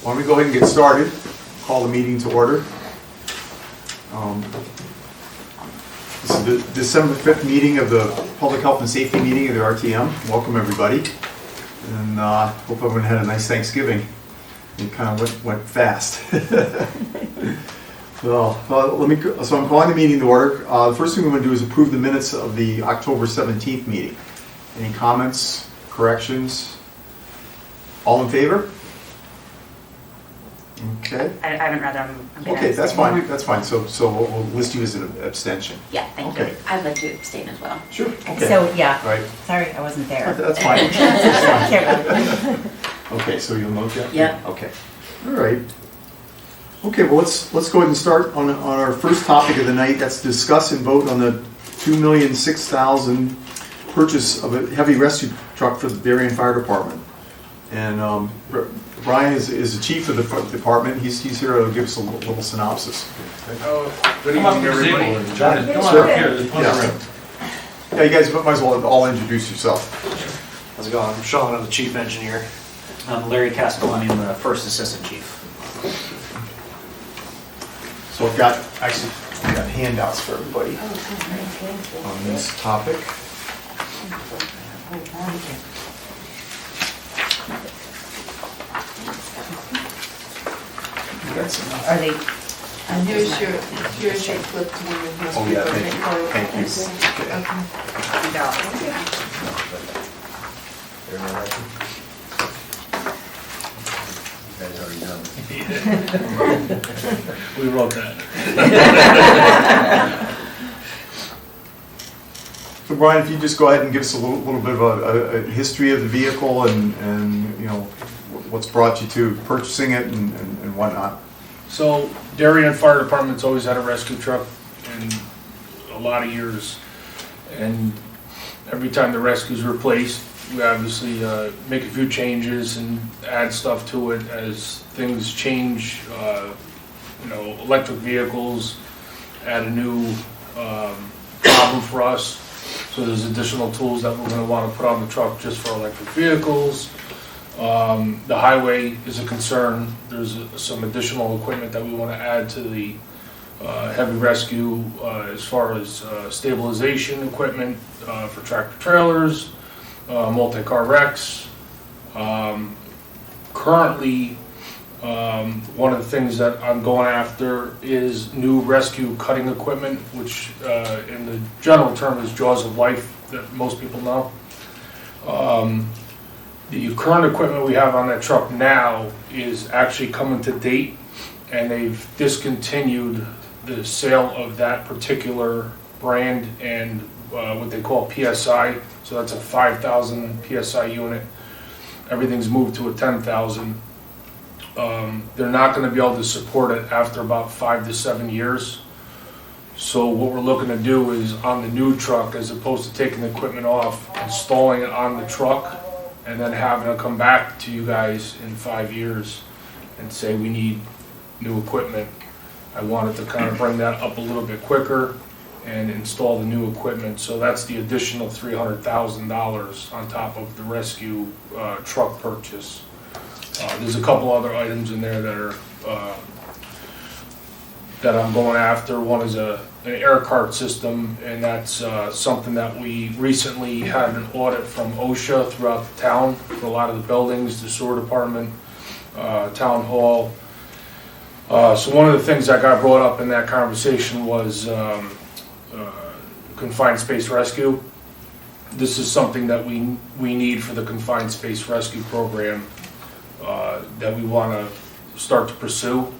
Why don't we go ahead and get started? Call the meeting to order. This is the December 5th meeting of the Public Health and Safety meeting of the RTM. Welcome everybody, and hope everyone had a nice Thanksgiving. It kind of went fast. So I'm calling the meeting to order. The first thing we're going to do is approve the minutes of the October 17th meeting. Any comments, corrections? All in favor? Okay. I haven't read them. Okay, that's fine. That's fine. So we'll list you as an abstention. Yeah, thank Okay. you. I'd like to abstain as well. Sure. Okay. So, yeah, Right. sorry I wasn't there. That's fine. Careful. Okay, so you'll note that? Yeah. Okay. All right. Okay, well, let's go ahead and start on our first topic of the night. That's discuss and vote on the $2,006,000 purchase of a heavy rescue truck for the Darien Fire Department. And Brian is the chief of the department. He's here to give us a little synopsis. Good evening, everybody. Come on Sure. up here, there's plenty of room. Yeah, you guys might as well all introduce yourself. How's it going? I'm Sean, I'm the chief engineer. I'm Larry Castellani, I'm the first assistant chief. So I've got handouts for everybody on this topic. You got some. Are they, And here's your clip to your house. Oh, yeah, thank you. Thank you. We wrote that. So Brian, if you just go ahead and give us a little bit of a history of the vehicle and you know what's brought you to purchasing it and whatnot. So Darien Fire Department's always had a rescue truck in a lot of years. And every time the rescue's replaced, we obviously make a few changes and add stuff to it as things change. Electric vehicles add a new problem for us. So there's additional tools that we're going to want to put on the truck just for electric vehicles. The highway is a concern. There's some additional equipment that we want to add to the heavy rescue as far as stabilization equipment for tractor trailers, multi-car wrecks. Currently, one of the things that I'm going after is new rescue cutting equipment, which in the general term is jaws of life that most people know. The current equipment we have on that truck now is actually coming to date, and they've discontinued the sale of that particular brand and what they call PSI. So that's a 5,000 PSI unit. Everything's moved to a 10,000. They're not going to be able to support it after about 5 to 7 years. So what we're looking to do is on the new truck, as opposed to taking the equipment off, installing it on the truck, and then having to come back to you guys in 5 years and say we need new equipment. I wanted to kind of bring that up a little bit quicker and install the new equipment. So that's the additional $300,000 on top of the rescue truck purchase. There's a couple other items in there that I'm going after. One is an air cart system, and that's something that we recently had an audit from OSHA throughout the town for a lot of the buildings, the sewer department, town hall. So one of the things that got brought up in that conversation was confined space rescue. This is something that we need for the confined space rescue program that we want to start to pursue.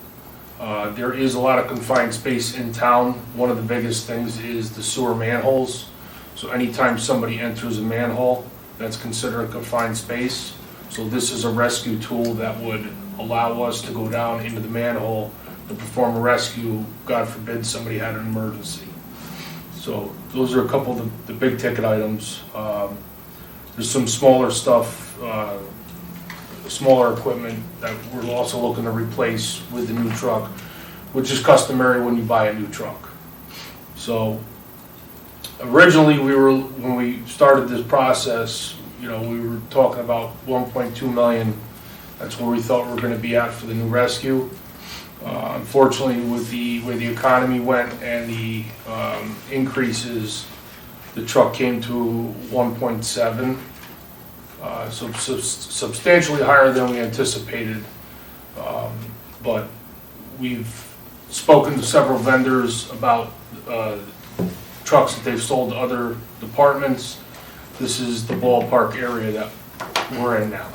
There is a lot of confined space in town. One of the biggest things is the sewer manholes. So anytime somebody enters a manhole, that's considered a confined space. So this is a rescue tool that would allow us to go down into the manhole to perform a rescue. God forbid somebody had an emergency. So those are a couple of the big ticket items. There's some smaller stuff, smaller equipment that we're also looking to replace with the new truck, which is customary when you buy a new truck. So originally when we started this process, we were talking about 1.2 million That's where we thought we were gonna be at for the new rescue. Unfortunately, with the way the economy went and the increases, the truck came to 1.7, so substantially higher than we anticipated. But we've spoken to several vendors about trucks that they've sold to other departments. This is the ballpark area that we're in now.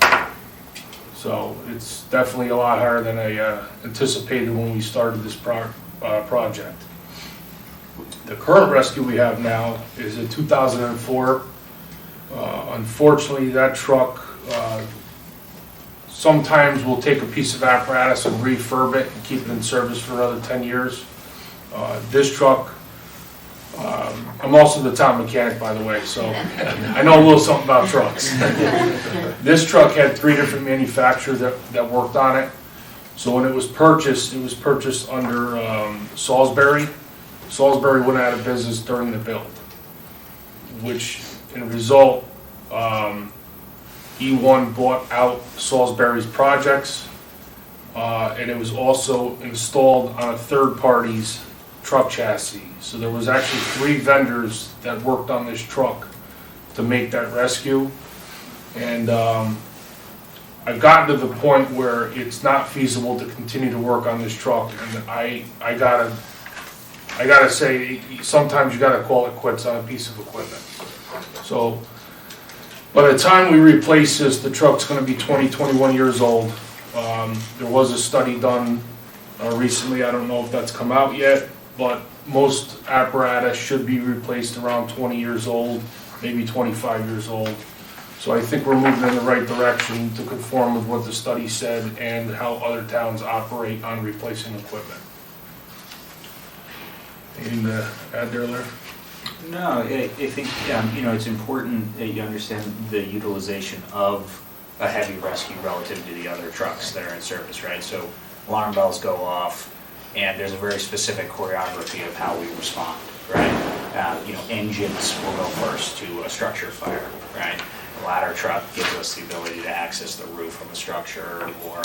So it's definitely a lot higher than I anticipated when we started this project. The current rescue we have now is a 2004. Unfortunately, that truck sometimes we'll take a piece of apparatus and refurb it and keep it in service for another 10 years. This truck, I'm also the town mechanic, by the way, so I know a little something about trucks. This truck had 3 different manufacturers that worked on it. So when it was purchased under Salisbury. Salisbury went out of business during the build, which in result, E1 bought out Salisbury's projects, and it was also installed on a third party's truck chassis. So there was actually 3 vendors that worked on this truck to make that rescue. And I've gotten to the point where it's not feasible to continue to work on this truck, and I gotta say, sometimes you gotta call it quits on a piece of equipment. So by the time we replace this, the truck's gonna be 20, 21 years old. There was a study done recently, I don't know if that's come out yet, but most apparatus should be replaced around 20 years old, maybe 25 years old. So I think we're moving in the right direction to conform with what the study said and how other towns operate on replacing equipment. Anything to add there, Larry? No, I think, it's important that you understand the utilization of a heavy rescue relative to the other trucks that are in service, right? So alarm bells go off, and there's a very specific choreography of how we respond, right? Engines will go first to a structure fire, right? A ladder truck gives us the ability to access the roof of a structure or,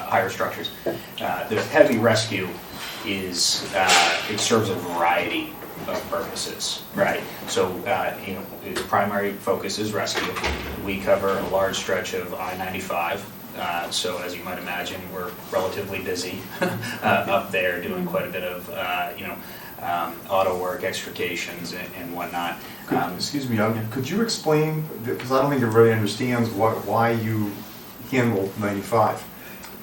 higher structures. The heavy rescue is, it serves a variety of purposes, right? So, its primary focus is rescue. We cover a large stretch of I-95. So as you might imagine, we're relatively busy up there doing quite a bit of, auto work, extrications and whatnot. Excuse me, could you explain, because I don't think everybody understands why you handle 95?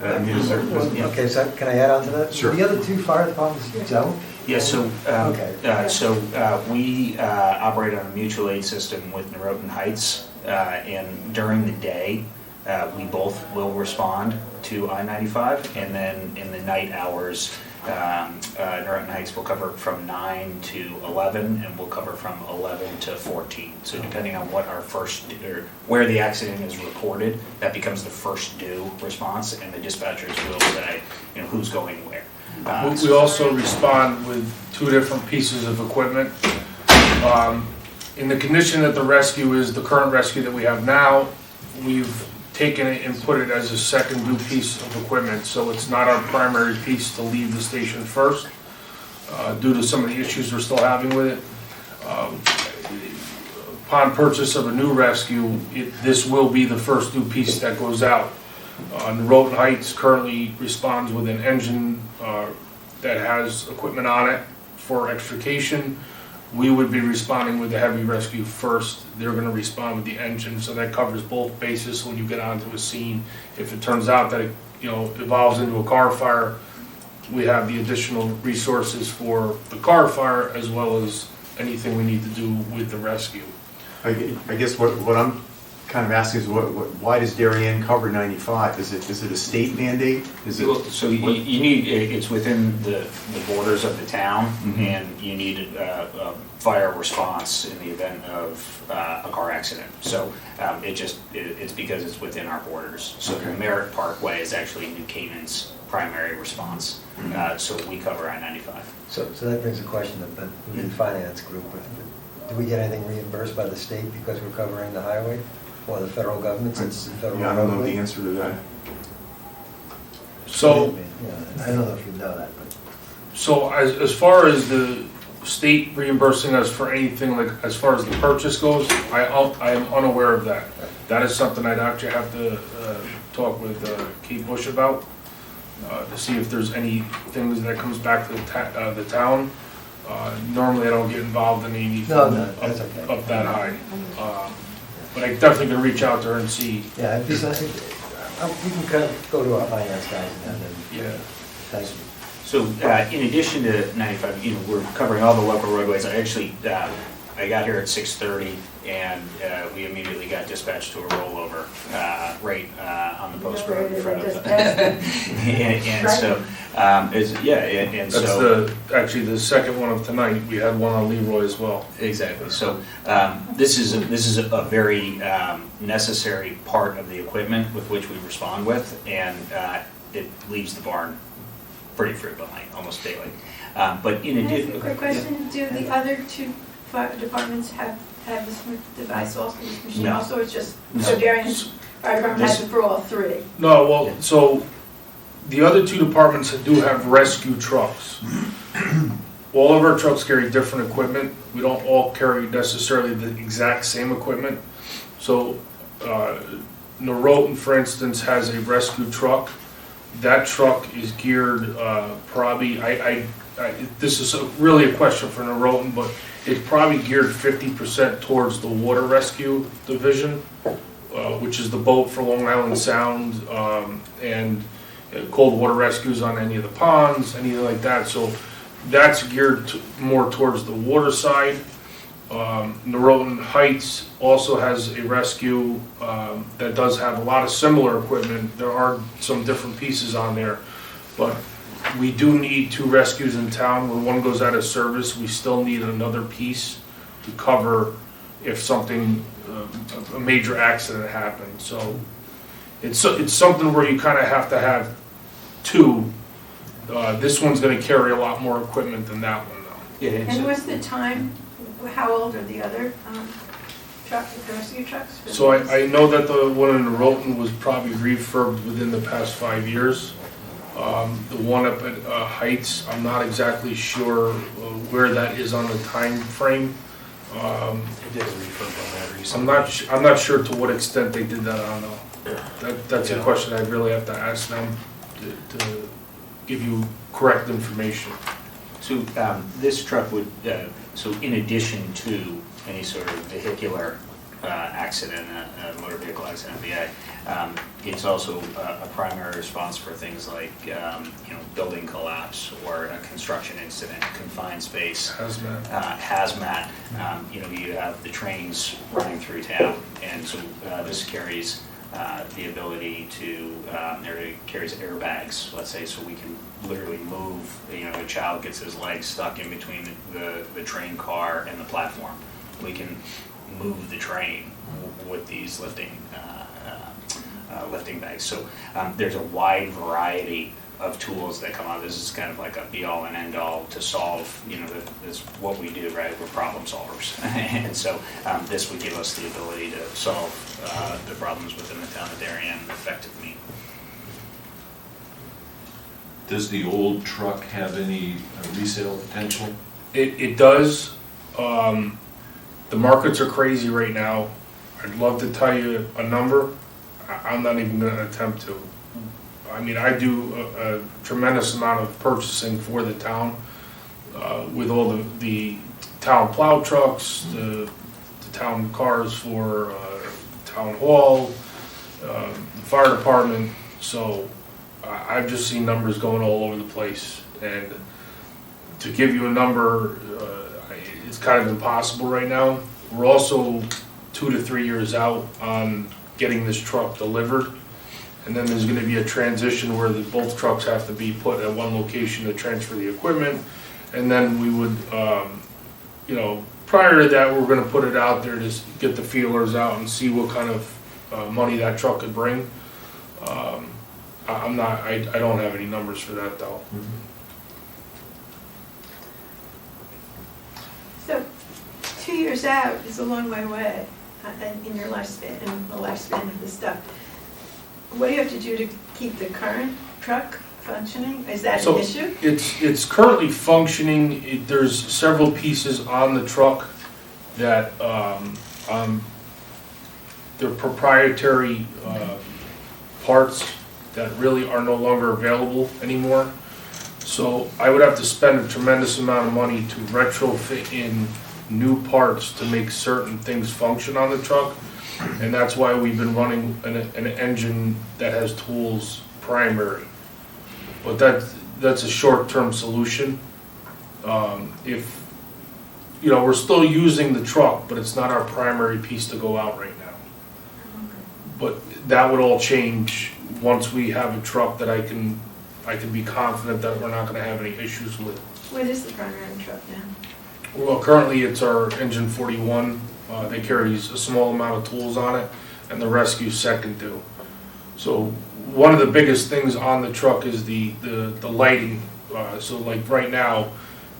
Okay, so can I add on to that? Sure. The other 2 fire departments don't? Yeah, so, Okay. we operate on a mutual aid system with Norotan Heights, and during the day, we both will respond to I-95, and then in the night hours, Norotan Heights will cover from 9 to 11, and we'll cover from 11 to 14. So depending on what our first, or where the accident is reported, that becomes the first due response, and the dispatchers will say, who's going where. We also respond with 2 different pieces of equipment. In the condition that the rescue is the current rescue that we have now, we've taken it and put it as a second due piece of equipment, so it's not our primary piece to leave the station first, due to some of the issues we're still having with it. Upon purchase of a new rescue, this will be the first due piece that goes out. Norotan Heights currently responds with an engine that has equipment on it for extrication. We would be responding with the heavy rescue first. They're going to respond with the engine, so that covers both bases when you get onto a scene. If it turns out that it evolves into a car fire, we have the additional resources for the car fire as well as anything we need to do with the rescue. I guess what I'm kind of asking is why does Darien cover 95? Is it a state mandate? So you need, it's within the borders of the town, and you need a fire response in the event of a car accident. So it's because it's within our borders. So Okay. Merritt Parkway is actually New Canaan's primary response. So we cover I-95. So that brings a question that the finance group, do we get anything reimbursed by the state because we're covering the highway? Or the federal government, since the federal Yeah, I don't know the government? answer to that. So, Yeah, I don't know if you know that, but. so as far as the state reimbursing us for anything, like, as far as the purchase goes, I am unaware of that. That is something I'd actually have to talk with Kate Bush about, to see if there's any things that comes back to the town. Normally, I don't get involved in anything No, that's okay. up that high. But I definitely can reach out to her and see, Yeah, it'd be something, we can go to our finance guys and have them, yeah. thank you. So, in addition to 95, we're covering all the local roadways. I actually, I got here at 6:30, and we immediately got dispatched to a rollover, right on the post road in front of. And so, and That's so. actually the second one of tonight. We had one on Leroy as well. Exactly. So this is a very necessary part of the equipment with which we respond with, and it leaves the barn pretty frequently, almost daily. But in addition, Quick question, do the other two fire departments have this device also, this machine No. also, or it's just, No. so Darien Fire Department has it for all three? No, well, Yeah. so the other two departments do have rescue trucks. All of our trucks carry different equipment. We don't all carry necessarily the exact same equipment. So Norotan, for instance, has a rescue truck. That truck is geared probably, this is really a question for Norotan, but it's probably geared 50% towards the water rescue division, which is the boat for Long Island Sound, and cold water rescues on any of the ponds, anything like that. So that's geared more towards the water side. Norotan Heights also has a rescue that does have a lot of similar equipment. There are some different pieces on there, but we do need two rescues in town. When one goes out of service, we still need another piece to cover if something, a major accident happens. So it's something where you kind of have to have two. This one's going to carry a lot more equipment than that one, though. yeah, And what's the time, how old are the other trucks, the rescue trucks? So I know that the one in Norotan was probably refurbed within the past 5 years. The one up at Heights, I'm not exactly sure where that is on the time frame. it did a refurb on that recently. I'm not sure to what extent they did that on though. That's a question I'd really have to ask them to give you correct information. So this truck would, so in addition to any sort of vehicular accident, a motor vehicle accident, it's also a primary response for things like, building collapse or a construction incident, confined space, Hazmat. hazmat. You have the trains running through town, and so this carries the ability to, it carries airbags, let's say, so we can literally move, a child gets his legs stuck in between the train car and the platform. We can move the train with these lifting bags. So there's a wide variety of tools that come out. This is kind of like a be-all and end-all to solve, that's what we do, right? We're problem solvers. And so this would give us the ability to solve the problems within the town of Darien effectively. Does the old truck have any resale potential? It does. The markets are crazy right now. I'd love to tell you a number. I'm not even going to attempt to. I mean, I do a tremendous amount of purchasing for the town with all the town plow trucks, the town cars for town hall, the fire department. So I've just seen numbers going all over the place. And to give you a number, it's kind of impossible right now. We're also 2 to 3 years out on getting this truck delivered. And then there's gonna be a transition where both trucks have to be put at one location to transfer the equipment. And then we would, prior to that, we're gonna put it out there to get the feelers out and see what kind of money that truck could bring. I don't have any numbers for that though. So, 2 years out is a long way away. in your lifespan, in the lifespan of the stuff. What do you have to do to keep the current truck functioning? Is that an So issue? it's currently functioning. There's several pieces on the truck that they're proprietary parts that really are no longer available anymore. So I would have to spend a tremendous amount of money to retrofit in new parts to make certain things function on the truck. And that's why we've been running an engine that has tools primary. But that's a short-term solution. If, you know, we're still using the truck, but it's not our primary piece to go out right now. But that would all change once we have a truck that I can be confident that we're not gonna have any issues with. What is the primary truck now? Well, currently it's our engine 41. That carries a small amount of tools on it, and the rescue second do. So one of the biggest things on the truck is the lighting. So like right now,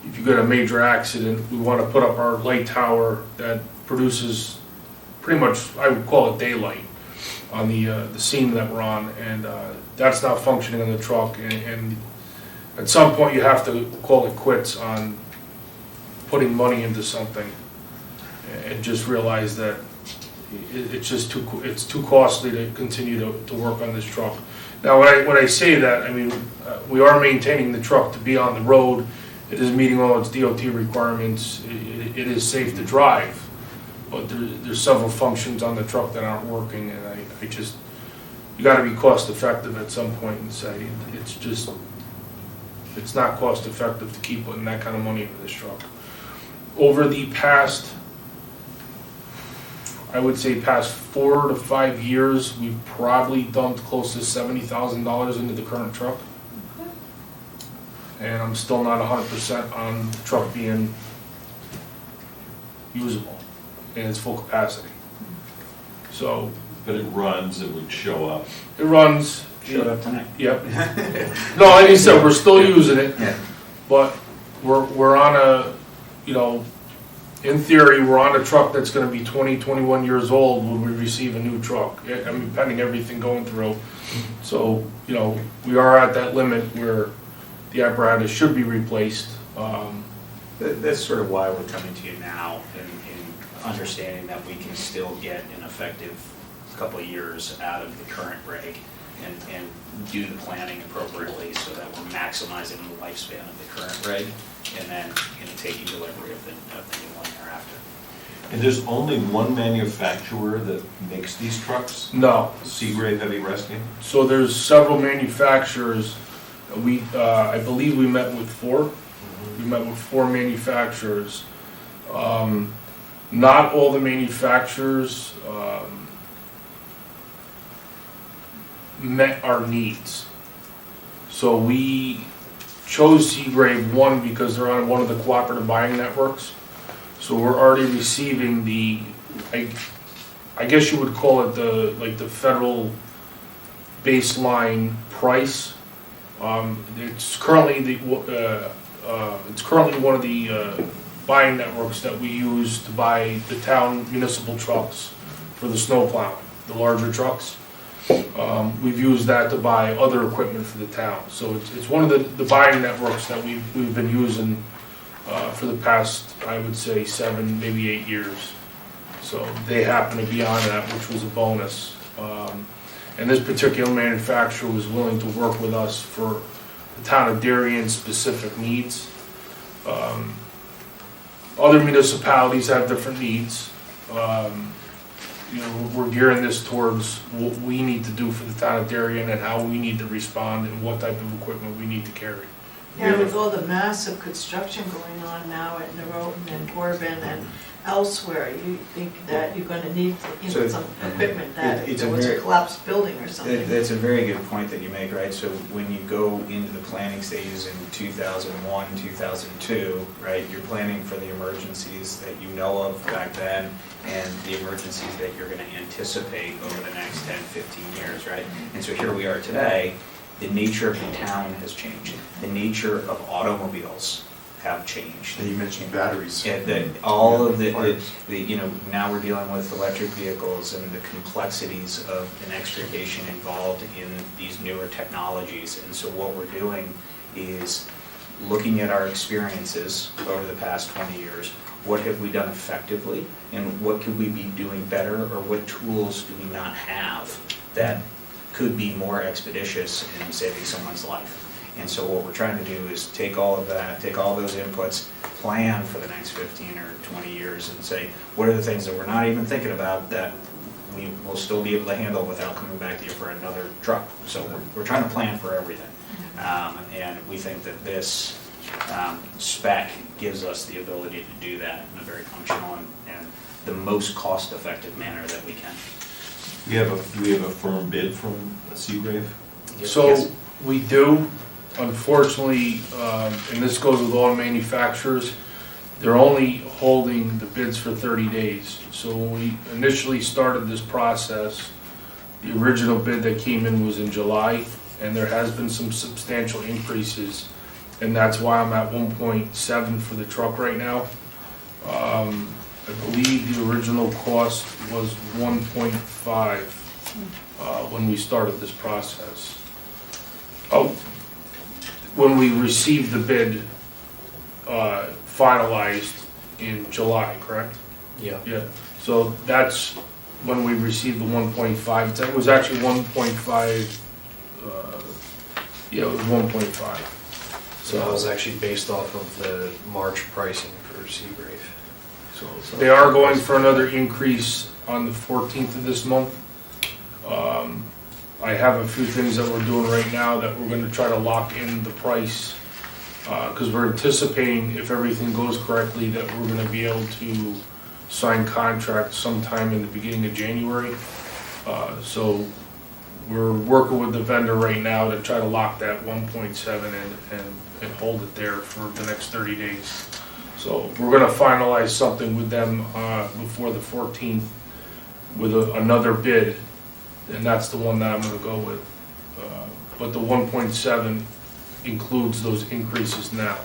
if you get a major accident, we want to put up our light tower that produces pretty much, I would call it daylight on the scene that we're on, and that's not functioning in the truck. And at some point, you have to call it quits on putting money into something. And just realize that it's just too costly to continue to work on this truck. Now, when I say that, I mean, we are maintaining the truck to be on the road. It is meeting all its DOT requirements. It is safe to drive, but there's several functions on the truck that aren't working, and I just, you gotta be cost effective at some point and say, it's not cost effective to keep putting that kind of money into this truck. Over the past, I would say past 4 to 5 years, we've probably dumped close to $70,000 into the current truck. And I'm still not 100% on the truck being usable in its full capacity. So. But it runs, it would show up. It runs. Showed up tonight. Yep. No, like I said, we're still using it, Yeah. but we're on a, you know, in theory, we're on a truck that's gonna be 20, 21 years old when we receive a new truck. I mean, pending everything going through. So, you know, we are at that limit where the apparatus should be replaced. That's sort of why we're coming to you now, in understanding that we can still get an effective couple of years out of the current rig and do the planning appropriately so that we're maximizing the lifespan of the current rig and then, you know, taking delivery of the new one thereafter. And there's only one manufacturer that makes these trucks? No. Seagrave Heavy Rescue? So there's several manufacturers. I believe we met with 4. We met with 4 manufacturers. Not all the manufacturers met our needs. So we chose Seagrave, one, because they're on one of the cooperative buying networks. So we're already receiving the, I guess you would call it the federal baseline price. It's currently one of the buying networks that we use to buy the town municipal trucks for the snow plowing, the larger trucks. We've used that to buy other equipment for the town. So it's one of the buying networks that we've been using for the past, I would say, 7, maybe 8 years. So they happen to be on that, which was a bonus. And this particular manufacturer was willing to work with us for the town of Darien's specific needs. Other municipalities have different needs. You know, we're gearing this towards what we need to do for the town of Darien and how we need to respond and what type of equipment we need to carry. Yeah, with all the massive construction going on now at Norotan and Corbin and elsewhere, you think that you're gonna need, you know, some equipment that if there was a collapsed building or something. That's a very good point that you make, right? So when you go into the planning stages in 2001, 2002, right, you're planning for the emergencies that you know of back then and the emergencies that you're gonna anticipate over the next 10, 15 years, right? And so here we are today, the nature of the town has changed. The nature of automobiles have changed. And you mentioned batteries. Yeah, all of Parts. now we're dealing with electric vehicles and the complexities of an extrication involved in these newer technologies. And so what we're doing is looking at our experiences over the past 20 years. What have we done effectively, and what could we be doing better, or what tools do we not have that could be more expeditious in saving someone's life? And so what we're trying to do is take all of that, take all those inputs, plan for the next 15 or 20 years, and say, what are the things that we're not even thinking about that we will still be able to handle without coming back to you for another truck? So we're trying to plan for everything. And we think that this spec gives us the ability to do that in a very functional and the most cost-effective manner that we can. Do we have a firm bid from Seagrave? So Yes. we do, unfortunately, and this goes with all manufacturers, they're only holding the bids for 30 days. So when we initially started this process, the original bid that came in was in July, and there has been some substantial increases, and that's why I'm at 1.7 for the truck right now. I believe the original cost was 1.5 when we started this process. Oh, when we received the bid finalized in July, correct? Yeah. Yeah, so that's when we received the 1.5. It was actually 1.5, yeah, it was 1.5. So that was actually based off of the March pricing for Seagrave. So they are going for another increase on the 14th of this month. I have a few things that we're doing right now that we're going to try to lock in the price because we're anticipating, if everything goes correctly, that we're going to be able to sign contracts sometime in the beginning of January. So we're working with the vendor right now to try to lock that 1.7 and hold it there for the next 30 days. So we're going to finalize something with them before the 14th with another bid, and that's the one that I'm going to go with. But the 1.7 includes those increases now,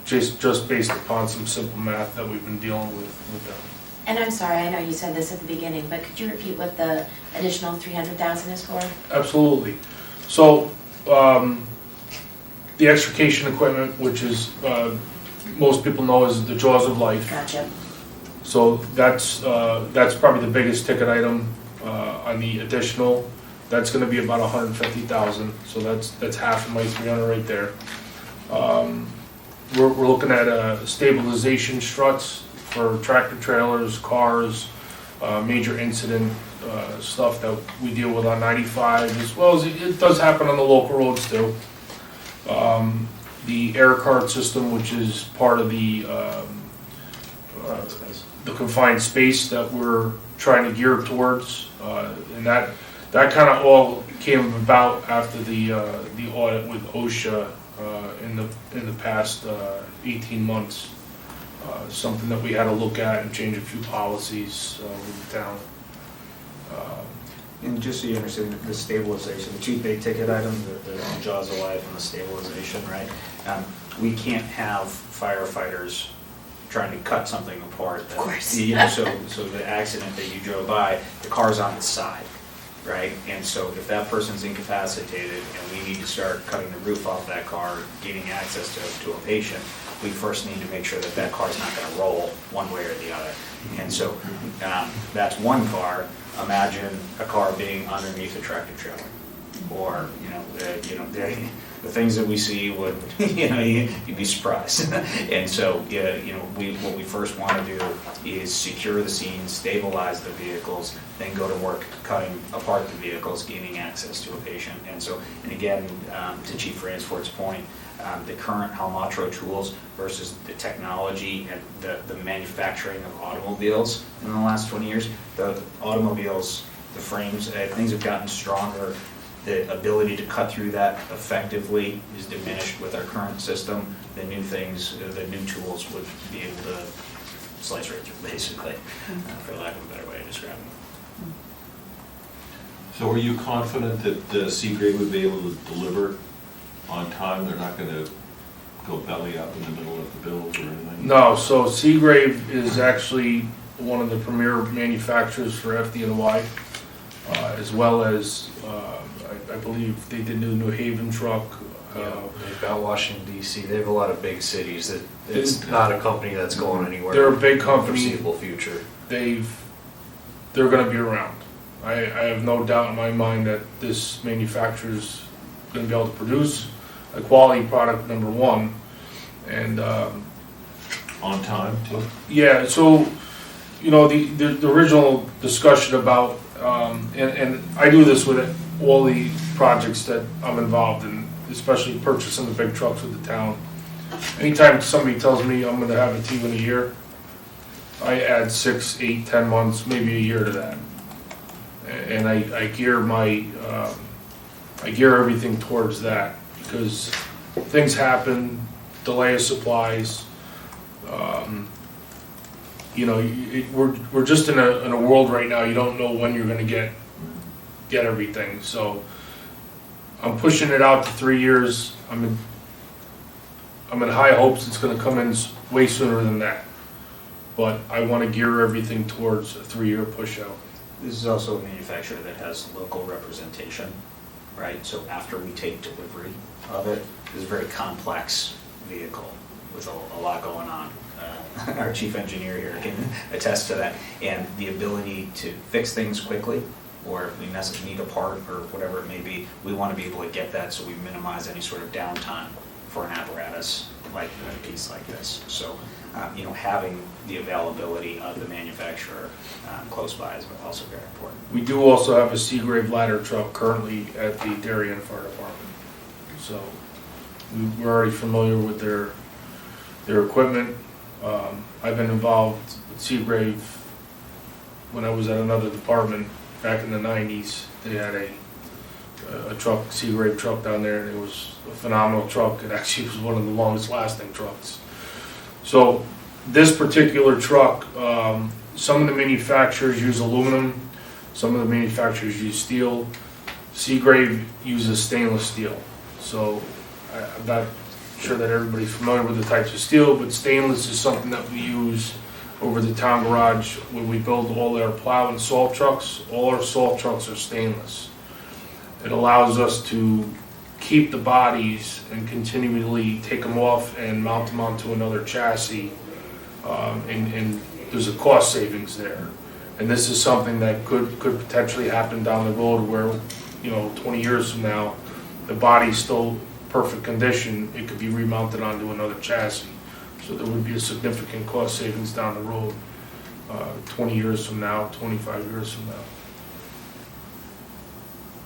just based upon some simple math that we've been dealing with them. And I'm sorry, I know you said this at the beginning, but could you repeat what the additional 300,000 is for? Absolutely. So the extrication equipment, which is most people know as the jaws of life. Gotcha. So that's probably the biggest ticket item on the additional. That's going to be about 150,000. So that's half of my 300 right there. We're looking at stabilization struts for tractor trailers, cars, major incident stuff that we deal with on 95, as well as it does happen on the local roads too. The air card system, which is part of the confined space that we're trying to gear towards, and that kind of all came about after the audit with OSHA in the past 18 months. Something that we had to look at and change a few policies with the town. And just so you understand, the stabilization, the two big ticket items, the jaws of life and the stabilization, right? We can't have firefighters trying to cut something apart. Of course. So the accident that you drove by, the car's on its side, right? And so if that person's incapacitated and we need to start cutting the roof off that car, gaining access to a patient, we first need to make sure that that car's not going to roll one way or the other. And so that's one car. Imagine a car being underneath a tractor trailer, or the things that we see would you'd be surprised. And so what we first want to do is secure the scene, stabilize the vehicles, then go to work cutting apart the vehicles, gaining access to a patient. And again, to Chief Ransford's point, the current Halmatro tools versus the technology and the manufacturing of automobiles in the last 20 years, the automobiles, the frames, things have gotten stronger. The ability to cut through that effectively is diminished with our current system. The new things, the new tools would be able to slice right through, basically, for lack of a better way to describe it. So are you confident that Seagrave would be able to deliver on time? They're not going to go belly up in the middle of the build or anything? No, so Seagrave is actually one of the premier manufacturers for FD&Y, as well as, I believe they did New Haven truck. Yeah, they've got Washington DC, they have a lot of big cities that, it's not a company that's going anywhere. They're a big in the company. Foreseeable future. They're gonna be around. I have no doubt in my mind that this manufacturer's gonna be able to produce a quality product, number one. And, On time, too? yeah, so, you know, the original discussion about, and I do this with all the projects that I'm involved in, especially purchasing the big trucks with the town. Anytime somebody tells me I'm gonna have it to you in a year, I add 6, 8, 10 months, maybe a year to that. And I gear I gear everything towards that, because things happen, delay of supplies. You know, we're just in a world right now, you don't know when you're gonna get everything, so I'm pushing it out to 3 years. I'm in high hopes it's gonna come in way sooner than that. But I wanna gear everything towards a 3-year push out. This is also a manufacturer that has local representation, right? So after we take delivery of it, it's a very complex vehicle with a lot going on. Our chief engineer here can attest to that. And the ability to fix things quickly, or if we need a part or whatever it may be, we want to be able to get that so we minimize any sort of downtime for an apparatus like a piece like this. So, you know, having the availability of the manufacturer close by is also very important. We do also have a Seagrave ladder truck currently at the Darien Fire Department. So we're already familiar with their equipment. I've been involved with Seagrave when I was at another department back in the 90s. They had a truck, Seagrave truck down there, and it was a phenomenal truck. It actually was one of the longest lasting trucks. So this particular truck, some of the manufacturers use aluminum, some of the manufacturers use steel. Seagrave uses stainless steel. So I'm not sure that everybody's familiar with the types of steel, but stainless is something that we use over the town garage when we build all our plow and salt trucks. All our salt trucks are stainless. It allows us to keep the bodies and continually take them off and mount them onto another chassis, and there's a cost savings there. And this is something that could potentially happen down the road where, you know, 20 years from now, the body's still perfect condition, it could be remounted onto another chassis. So there would be a significant cost savings down the road, 20 years from now, 25 years from now.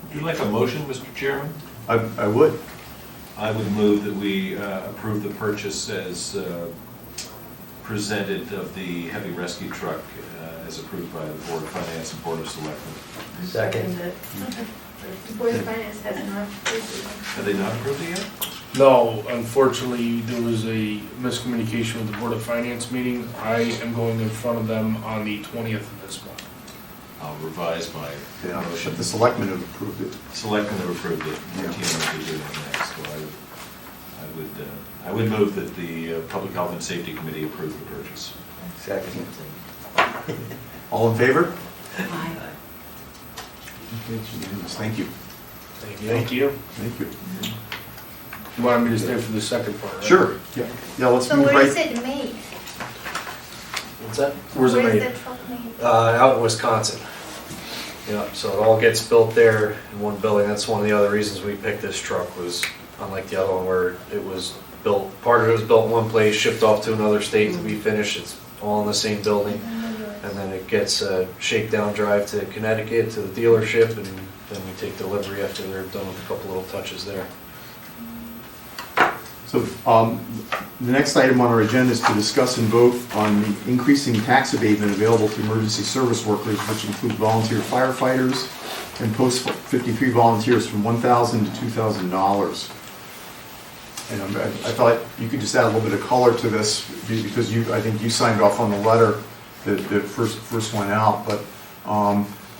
Would you like a motion, Mr. Chairman? I would. I would move that we approve the purchase as presented of the heavy rescue truck as approved by the Board of Finance and Board of Selectmen. Second. The Board of Finance has not approved it. Have they not approved it yet? No, unfortunately, there was a miscommunication with the Board of Finance meeting. I am going in front of them on the 20th of this month. I'll revise my Yeah, motion. but the selectmen have approved it. Selectmen have approved it. Yeah. RTM will be doing it next. So I would move that the Public Health and Safety Committee approve the purchase. Second. All in favor? Aye. Okay, it's unanimous. Thank you. Thank you. Thank you. You wanted me to stay for the second part, right? Sure. Yeah, let's So move where is right. it made? What's that? Where's it Where is made? the truck made? Out in Wisconsin. Yeah, so it all gets built there in one building. That's one of the other reasons we picked this truck, was unlike the other one where it was built, part of it was built in one place, shipped off to another state to be finished. It's all in the same building. And then it gets a shakedown drive to Connecticut to the dealership, and then we take delivery after they're done with a couple little touches there. So the next item on our agenda is to discuss and vote on the increasing tax abatement available to emergency service workers, which include volunteer firefighters and post-53 volunteers from $1,000 to $2,000. And I thought you could just add a little bit of color to this because I think you signed off on the letter that first went out. But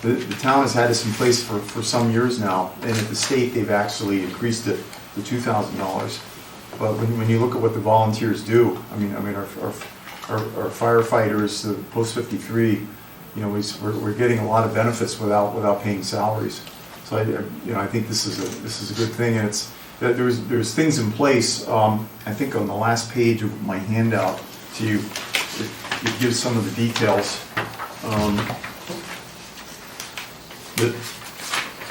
the town has had this in place for some years now, and at the state they've actually increased it to $2,000. but when you look at what the volunteers do, I mean, our firefighters, the post 53, we're getting a lot of benefits without paying salaries. So I think this is a good thing, and it's that there's things in place. I think on the last page of my handout to you, it gives some of the details.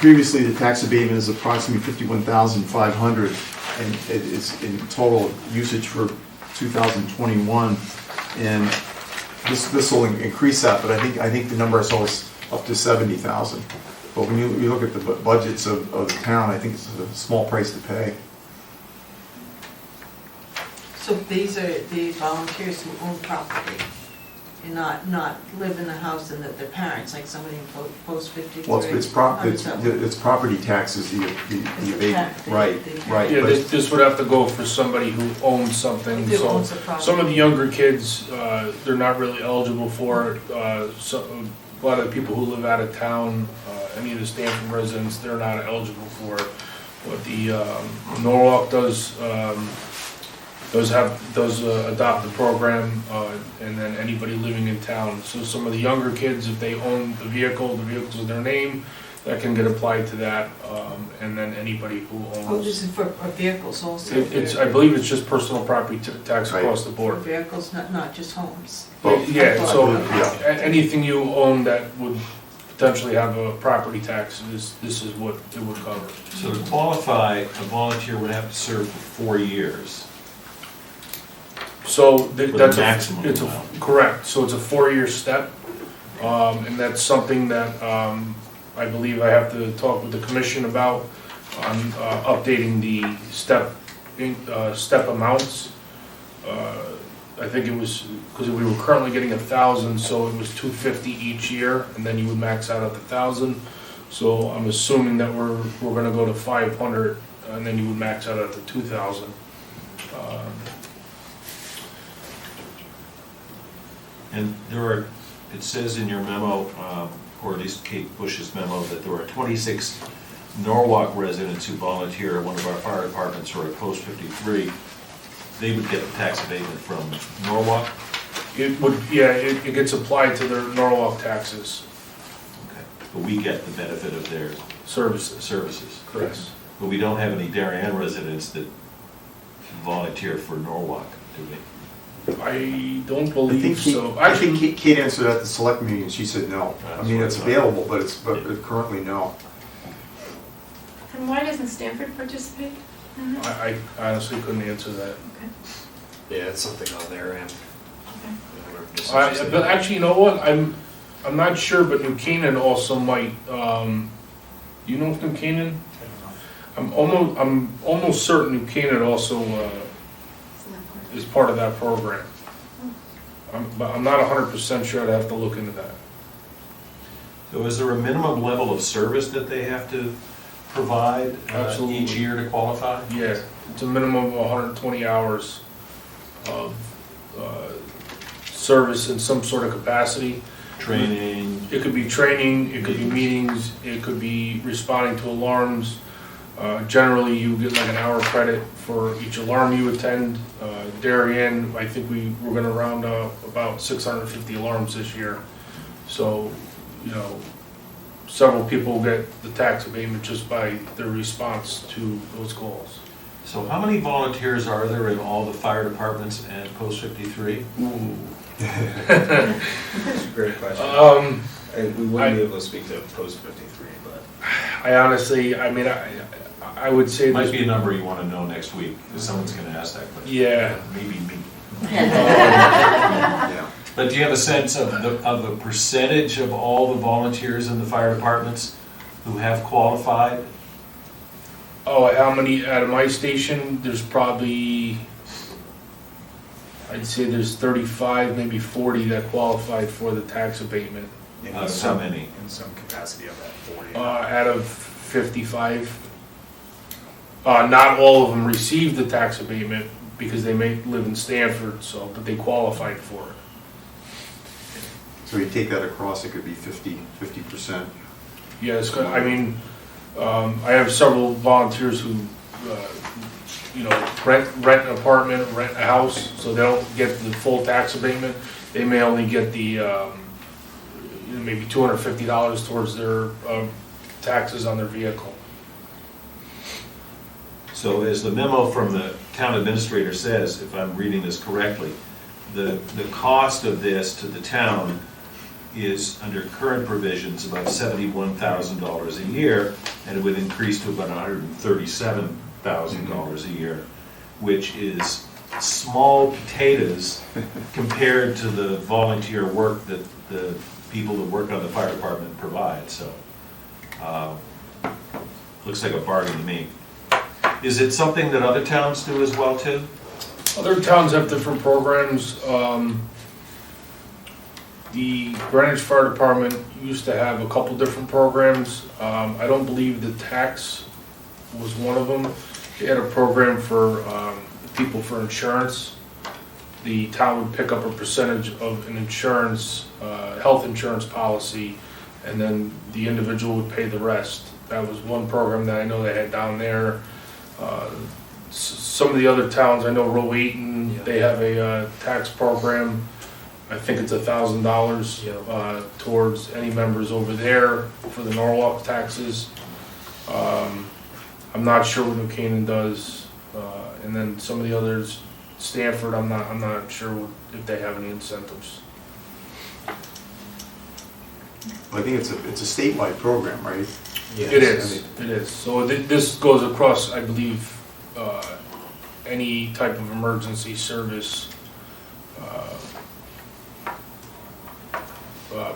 Previously, the tax abatement is approximately $51,500, and it is in total usage for 2021. And this will increase that, but I think the number I saw was up to 70,000. But when you look at the budgets of the town, I think it's a small price to pay. So these are the volunteers who own property and not live in the house and that their parents, like somebody in post 53? Well, it's property taxes, the abatement, right. Yeah, this would have to go for somebody who owns something. Who So owns a property. some of the younger kids, they're not really eligible for it. So a lot of the people who live out of town, any of the Stanford residents, they're not eligible for it. What the Norwalk does adopt the program, and then anybody living in town. So some of the younger kids, if they own the vehicle's in their name, that can get applied to that, and then anybody who owns. Oh, this is for vehicles also? I believe it's just personal property tax across the For board. vehicles, not just homes? Yeah, so Yeah. anything you own that would potentially have a property tax, this is what it would cover. So to qualify, a volunteer would have to serve for 4 years. So With that's a maximum it's amount. correct, so it's a 4-year step, and that's something that I believe I have to talk with the commission about, on updating the step amounts. I think it was, because we were currently getting 1,000, so it was $250 each year, and then you would max out at 1,000. So I'm assuming that we're gonna go to 500, and then you would max out at the 2,000. And it says in your memo, or at least Kate Bush's memo, that there are 26 Norwalk residents who volunteer at one of our fire departments or at Post 53. They would get the tax abatement from Norwalk? It would, yeah, it gets applied to their Norwalk taxes, Okay. But we get the benefit of their services. Correct. But we don't have any Darien residents that volunteer for Norwalk, do we? I don't I believe think so. I think Kate answered at the select meeting, and she said no. I mean, it's available, but currently no. And why doesn't Stanford participate? I honestly couldn't answer that. Yeah, it's something on their end. But actually, you know what? I'm not sure, but New Canaan also might. You know New Canaan? I'm almost certain New Canaan also is part of that program. But I'm not 100% sure. I'd have to look into that. So is there a minimum level of service that they have to provide Absolutely. each year to qualify? Yeah, it's a minimum of 120 hours of service in some sort of capacity. Training? It could be training, it could be meetings, it could be responding to alarms. Generally, you get like an hour credit for each alarm you attend. Darien, I think we're gonna round up about 650 alarms this year. So, several people get the tax abatement just by their response to those calls. So how many volunteers are there in all the fire departments and Post 53? Ooh. That's a great question. We wouldn't be able to speak to Post 53, but. I honestly, I would say Might there's, be a number you want to know next week, because someone's going to ask that question. yeah. Maybe me. Yeah. But do you have a sense of the percentage of all the volunteers in the fire departments who have qualified? Oh, how many at my station? There's probably, I'd say there's 35, maybe 40 that qualified for the tax abatement. How many? In some capacity of that 40. Out of 55. Not all of them received the tax abatement because they may live in Stanford, but they qualified for it. So you take that across, it could be 50%. Yes, I have several volunteers who, rent an apartment, rent a house, so they don't get the full tax abatement. They may only get the, maybe $250 towards their taxes on their vehicle. So as the memo from the town administrator says, if I'm reading this correctly, the cost of this to the town is, under current provisions, about $71,000 a year, and it would increase to about $137,000 a year, which is small potatoes compared to the volunteer work that the people that work on the fire department provide, so looks like a bargain to me. Is it something that other towns do as well too? Other towns have different programs. The Greenwich Fire Department used to have a couple different programs. I don't believe the tax was one of them. They had a program for people for insurance. The town would pick up a percentage of an insurance, health insurance policy, and then the individual would pay the rest. That was one program that I know they had down there. Some of the other towns, I know Rowayton, they have a tax program. I think it's $1,000 towards any members over there for the Norwalk taxes. I'm not sure what New Canaan does, and then some of the others, Stanford, I'm not sure if they have any incentives. I think it's a statewide program, right? It is. So this goes across, I believe, any type of emergency service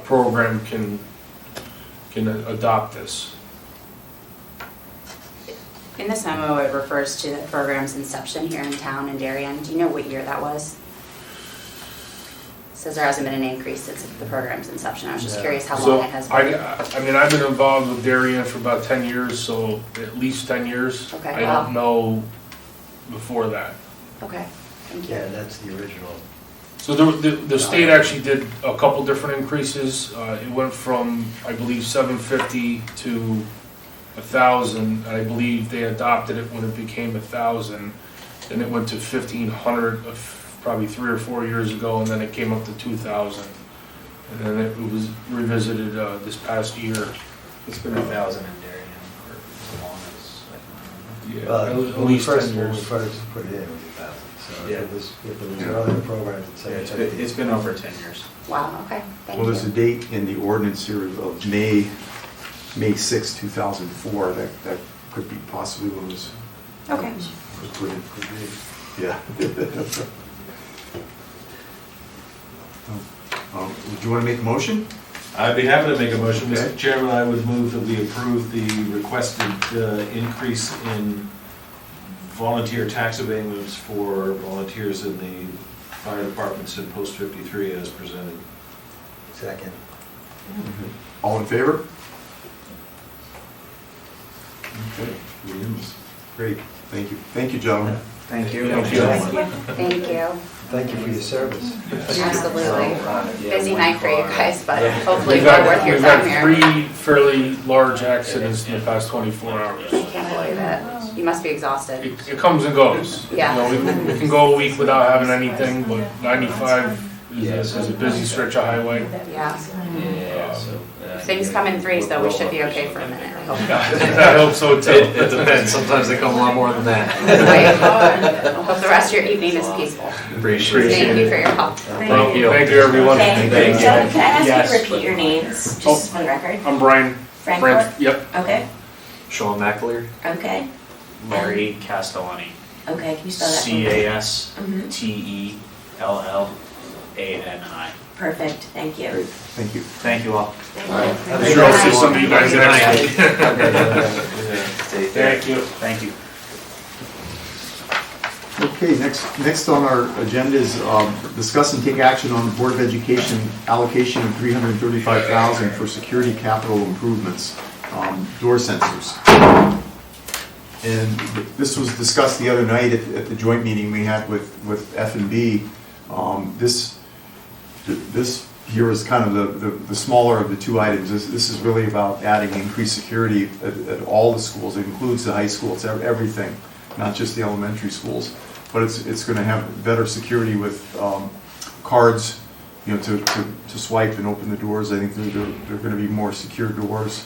program can adopt this. In this memo, it refers to the program's inception here in town in Darien. Do you know what year that was? It says there hasn't been an increase since the program's inception. I was just curious how long it has been. I mean, I've been involved with Darien for about 10 years, so at least 10 years. Okay, I don't know before that. Okay, thank you. Yeah, that's the original. So the state actually did a couple different increases. It went from, I believe, $750 to $1,000. I believe they adopted it when it became $1,000. Then it went to $1,500 probably 3 or 4 years ago, and then it came up to $2,000. And then it was revisited this past year. It's been 1,000 in Darien for as long as I can remember. Yeah, at When we least 10 first years. put it in, it was 1,000. So Yeah. if there was earlier programs that Yeah, said it's been over 10 years. Wow, okay, thank Well, there's a you. date in the ordinance here of May 6, 2004, that could be possibly when it was Okay. put in. Yeah. Would you want to make a motion? I'd be happy to make a motion, Okay. Mr. Chairman. I would move that we approve the requested increase in volunteer tax abatements for volunteers in the fire departments in post 53 as presented. second. All in favor? Okay, unanimous. Great, thank you. Thank you, gentlemen. Thank you. Thank you. Thank you. Thank you for your service. Absolutely. Busy night for you guys, but hopefully We've well worth your had time here. 3 fairly large accidents in the past 24 hours. I can't believe it. You must be exhausted. It comes and goes. Yeah. You know, we can go a week without having anything, but 95 is a busy stretch of highway. Yeah. So, If things come in threes, though, we should be okay for a minute, I hope. I hope so too. It depends, sometimes they come a lot more than that. Right? Hope the rest of your evening is peaceful. Appreciate Thank it. you for your help. Thank you, everyone. Okay, Thank so you. can I ask Yes. you to repeat your names, just for the record? I'm Brian. Francourt? Yep. Okay, Sean McAleer. okay, Larry Castellani. okay, can you spell that for me? Mhm. CASTELLANI. Perfect, thank you. Great, thank you. Thank you all. I'm sure I'll see some of you guys next week. Thank you. Thank you. Okay, next on our agenda is discuss and take action on the Board of Education allocation of $335,000 for security capital improvements, door sensors. And this was discussed the other night at the joint meeting we had with F&B. This here is kind of the smaller of the two items. This is really about adding increased security at all the schools. It includes the high school, it's everything. not just the elementary schools. But it's going to have better security with cards, to swipe and open the doors. I think they're going to be more secure doors.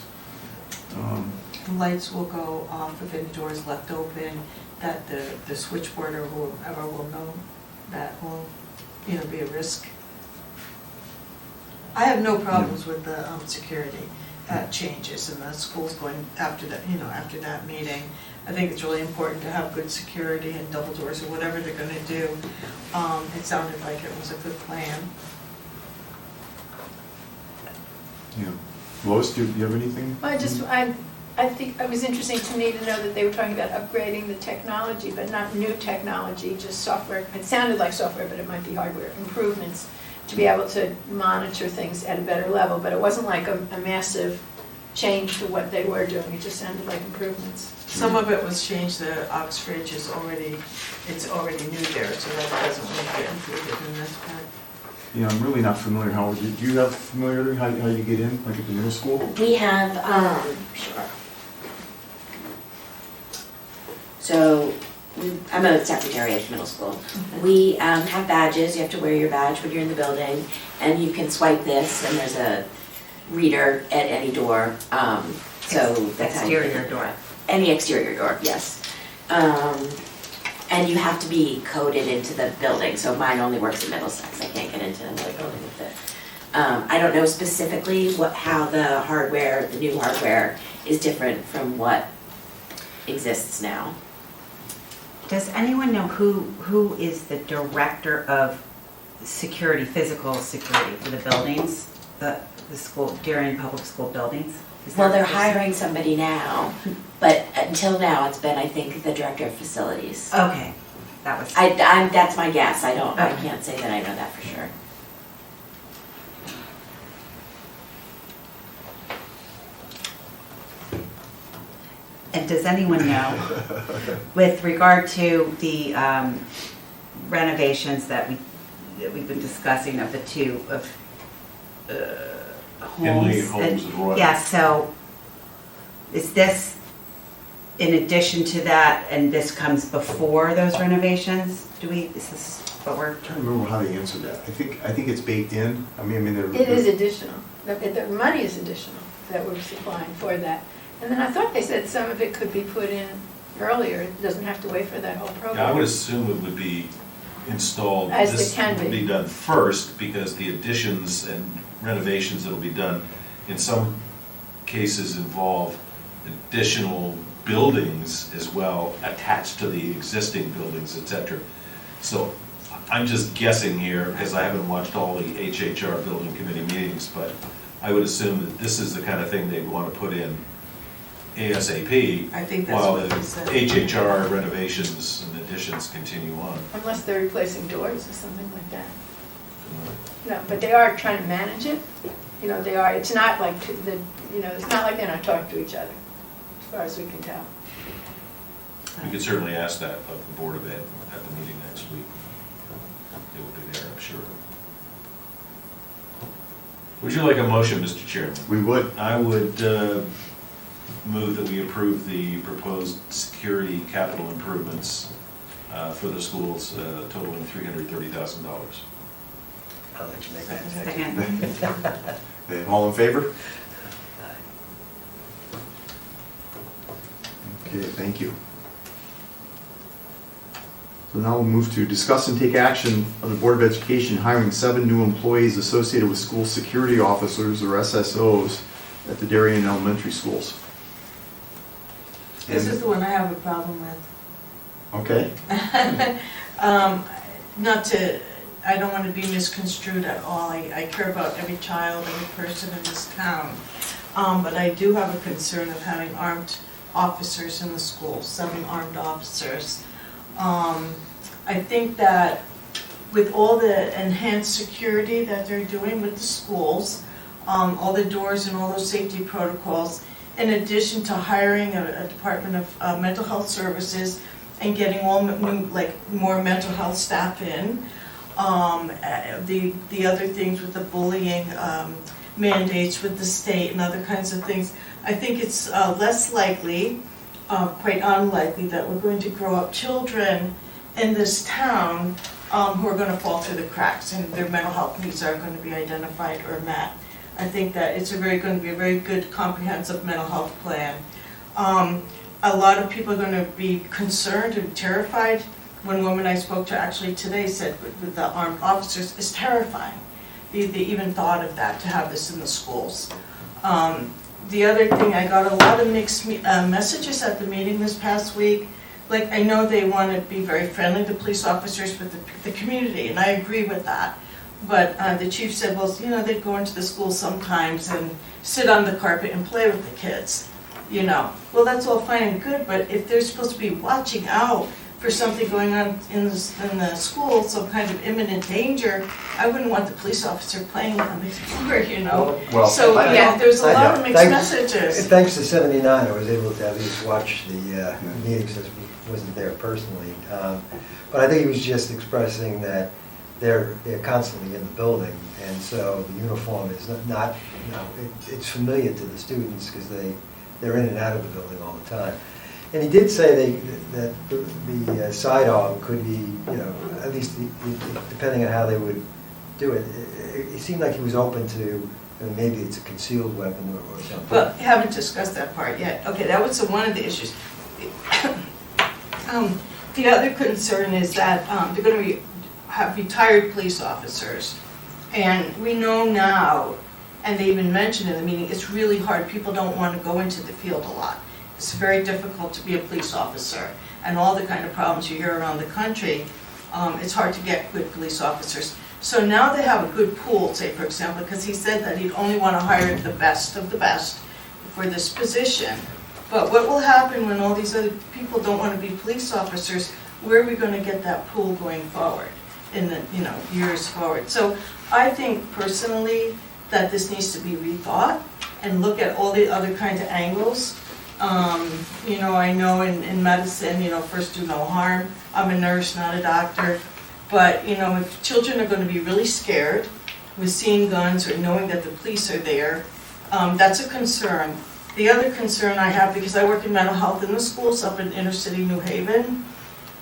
Lights will go off if any door is left open, that the switchboard or whoever will know that will, be a risk. I have no problems with the security changes and the schools going after that, after that meeting. I think it's really important to have good security and double doors or whatever they're gonna do. It sounded like it was a good plan. Yeah. Lois, do you have anything? I think it was interesting to me to know that they were talking about upgrading the technology, but not new technology, just software. It sounded like software, but it might be hardware improvements to be able to monitor things at a better level. But it wasn't like a massive change to what they were doing. It just sounded like improvements. Some of it was changed, the Oxbridge is already new there, so that doesn't make it included in this part. Yeah, I'm really not familiar. Howard, do you have familiarity how you get in, like at the middle school? We have, sure. So, I'm a secretary at middle school. We have badges, you have to wear your badge when you're in the building, and you can swipe this, and there's a reader at any door, so that's how you Exterior door. Any exterior door, yes. And you have to be coded into the building, so mine only works in Middlesex, I can't get into another building with it. I don't know specifically how the hardware, the new hardware, is different from what exists now. Does anyone know who is the director of security, physical security for the buildings, the school, Darien Public School buildings? Well, they're hiring somebody now, but until now, it's been, I think, the director of facilities. Okay, that was. That's my guess, I Okay. can't say that I know that for sure. And does anyone know, with regard to the renovations that we've been discussing of the two Henley homes? Homes and Royal. Yeah, so is this in addition to that, and this comes before those renovations? Is this what we're? I'm trying to remember how they answered that. I think it's baked in. It is additional. The money is additional that we're supplying for that. And then I thought they said some of it could be put in earlier. It doesn't have to wait for that whole program. Yeah, I would assume it would be installed. As This it can would be. be done first, because the additions and renovations that'll be done, in some cases involve additional buildings as well, attached to the existing buildings, et cetera. So I'm just guessing here, because I haven't watched all the HHR building committee meetings, but I would assume that this is the kind of thing they'd want to put in ASAP, I think that's while what the he said. HHR renovations and additions continue on. Unless they're replacing doors or something like that. No, but they are trying to manage it. They are, it's not like it's not like they're not talking to each other, as far as we can tell. You could certainly ask that of the Board of Ed at the meeting next week. They will be there, I'm sure. Would you like a motion, Mr. Chairman? We would. I would move that we approve the proposed security capital improvements for the schools totaling $330,000. I'll let you make that. Second. All in favor? Okay, thank you. So now we'll move to discuss and take action of the Board of Education hiring 7 new employees associated with school security officers, or SSOs, at the Darien Elementary Schools. This is the one I have a problem with. Okay. I don't want to be misconstrued at all. I care about every child, every person in this town. But I do have a concern of having armed officers in the schools, 7 armed officers. I think that with all the enhanced security that they're doing with the schools, all the doors and all those safety protocols, in addition to hiring a Department of Mental Health Services and getting all new, more mental health staff in, the other things with the bullying mandates with the state and other kinds of things, I think it's less likely quite unlikely that we're going to grow up children in this town who are going to fall through the cracks and their mental health needs aren't going to be identified or met. I think that it's going to be a very good comprehensive mental health plan. A lot of people are going to be concerned and terrified. One woman I spoke to actually today said with the armed officers, it's terrifying. They even thought of that, to have this in the schools. The other thing, I got a lot of mixed messages at the meeting this past week. Like, I know they want to be very friendly, the police officers, with the community, and I agree with that. But the chief said, well, you know, they'd go into the school sometimes and sit on the carpet and play with the kids, you know. Well, that's all fine and good, but if they're supposed to be watching out for something going on in the school, some kind of imminent danger, I wouldn't want the police officer playing on the floor, you know. Well, So, yeah, there's a I lot know. of mixed Thanks- messages. Thanks to 79, I was able to at least watch the meetings since we wasn't there personally. But I think he was just expressing that they're constantly in the building, and so the uniform is not you know, it's familiar to the students because they're in and out of the building all the time. And he did say that the sidearm could be, you know, at least depending on how they would do it. It seemed like he was open to, maybe it's a concealed weapon or something. Well, haven't discussed that part yet. Okay, that was one of the issues. The other concern is that they're going to have retired police officers. And we know now, and they even mentioned in the meeting, it's really hard. People don't want to go into the field a lot. It's very difficult to be a police officer. And all the kind of problems you hear around the country, it's hard to get good police officers. So now they have a good pool, say, for example, because he said that he'd only want to hire the best of the best for this position. But what will happen when all these other people don't want to be police officers? Where are we going to get that pool going forward in the years forward? So I think personally that this needs to be rethought and look at all the other kinds of angles. I know in medicine, first do no harm. I'm a nurse, not a doctor. But, if children are going to be really scared with seeing guns or knowing that the police are there, that's a concern. The other concern I have, because I work in mental health in the schools up in inner city New Haven,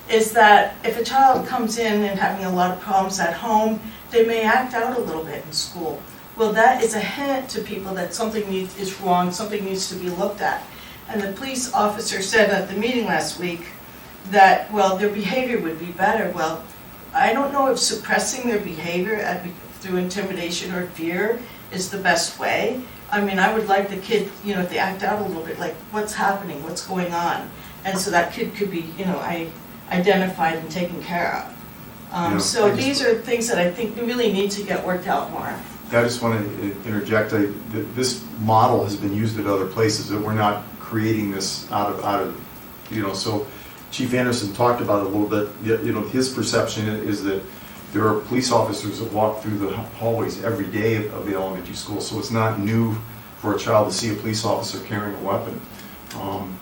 is that if a child comes in and having a lot of problems at home, they may act out a little bit in school. Well, that is a hint to people that something is wrong, something needs to be looked at. And the police officer said at the meeting last week that, well, their behavior would be better. Well, I don't know if suppressing their behavior through intimidation or fear is the best way. I mean, I would like the kid, if they act out a little bit, like, what's happening, what's going on? And so that kid could be, identified and taken care of. So these are things that I think really need to get worked out more. I just want to interject, this model has been used at other places, that we're not creating this out of, so Chief Anderson talked about it a little bit. His perception is that there are police officers that walk through the hallways every day of the elementary school, so it's not new for a child to see a police officer carrying a weapon.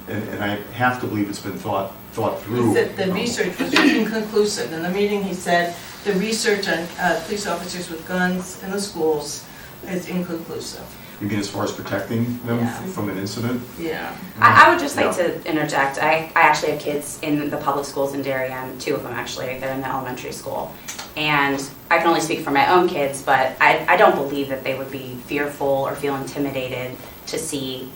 And I have to believe it's been thought through. He said the research was inconclusive. In the meeting, he said the research on police officers with guns in the schools is inconclusive. You mean as far as protecting them Yeah. from an incident? Yeah. I would just like to interject. I actually have kids in the public schools in Darien, 2 of them actually. They're in the elementary school. And I can only speak for my own kids, but I don't believe that they would be fearful or feel intimidated to see,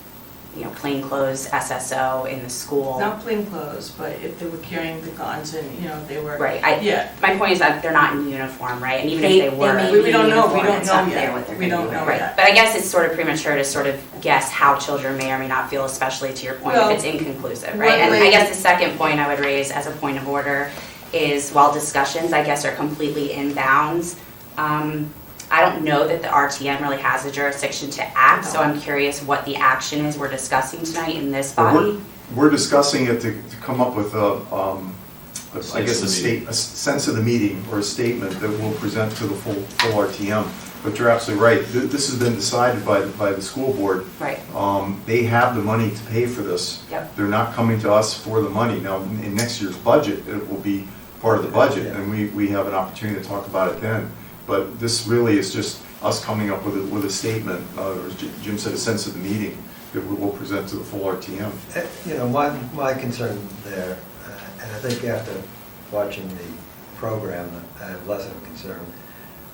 plainclothes SSO in the school. Not plain clothes, but if they were carrying the guns and, they were. Right. Yeah. My point is that they're not in uniform, right? And even They if they were. may be We don't in know. uniform, We don't it's know not yet. clear what they're We gonna don't be know wearing. yet. But I guess it's sort of premature to sort of guess how children may or may not feel, especially to your point, Well, if it's inconclusive, right? And one I way- guess the second point I would raise as a point of order is while discussions, I guess, are completely in bounds, I don't know that the RTM really has the jurisdiction to act, so I'm curious what the action is we're discussing tonight in this body. We're discussing it to come up with a sense of the meeting or a statement that we'll present to the full RTM. But you're absolutely right. This has been decided by the school board. Right. They have the money to pay for this. Yep. They're not coming to us for the money. Now, in next year's budget, it will be part of the budget, and we have an opportunity to talk about it then. But this really is just us coming up with a statement, or as Jim said, a sense of the meeting. that we'll present to the full RTM. You know, my concern there, and I think after watching the program, I have less of a concern,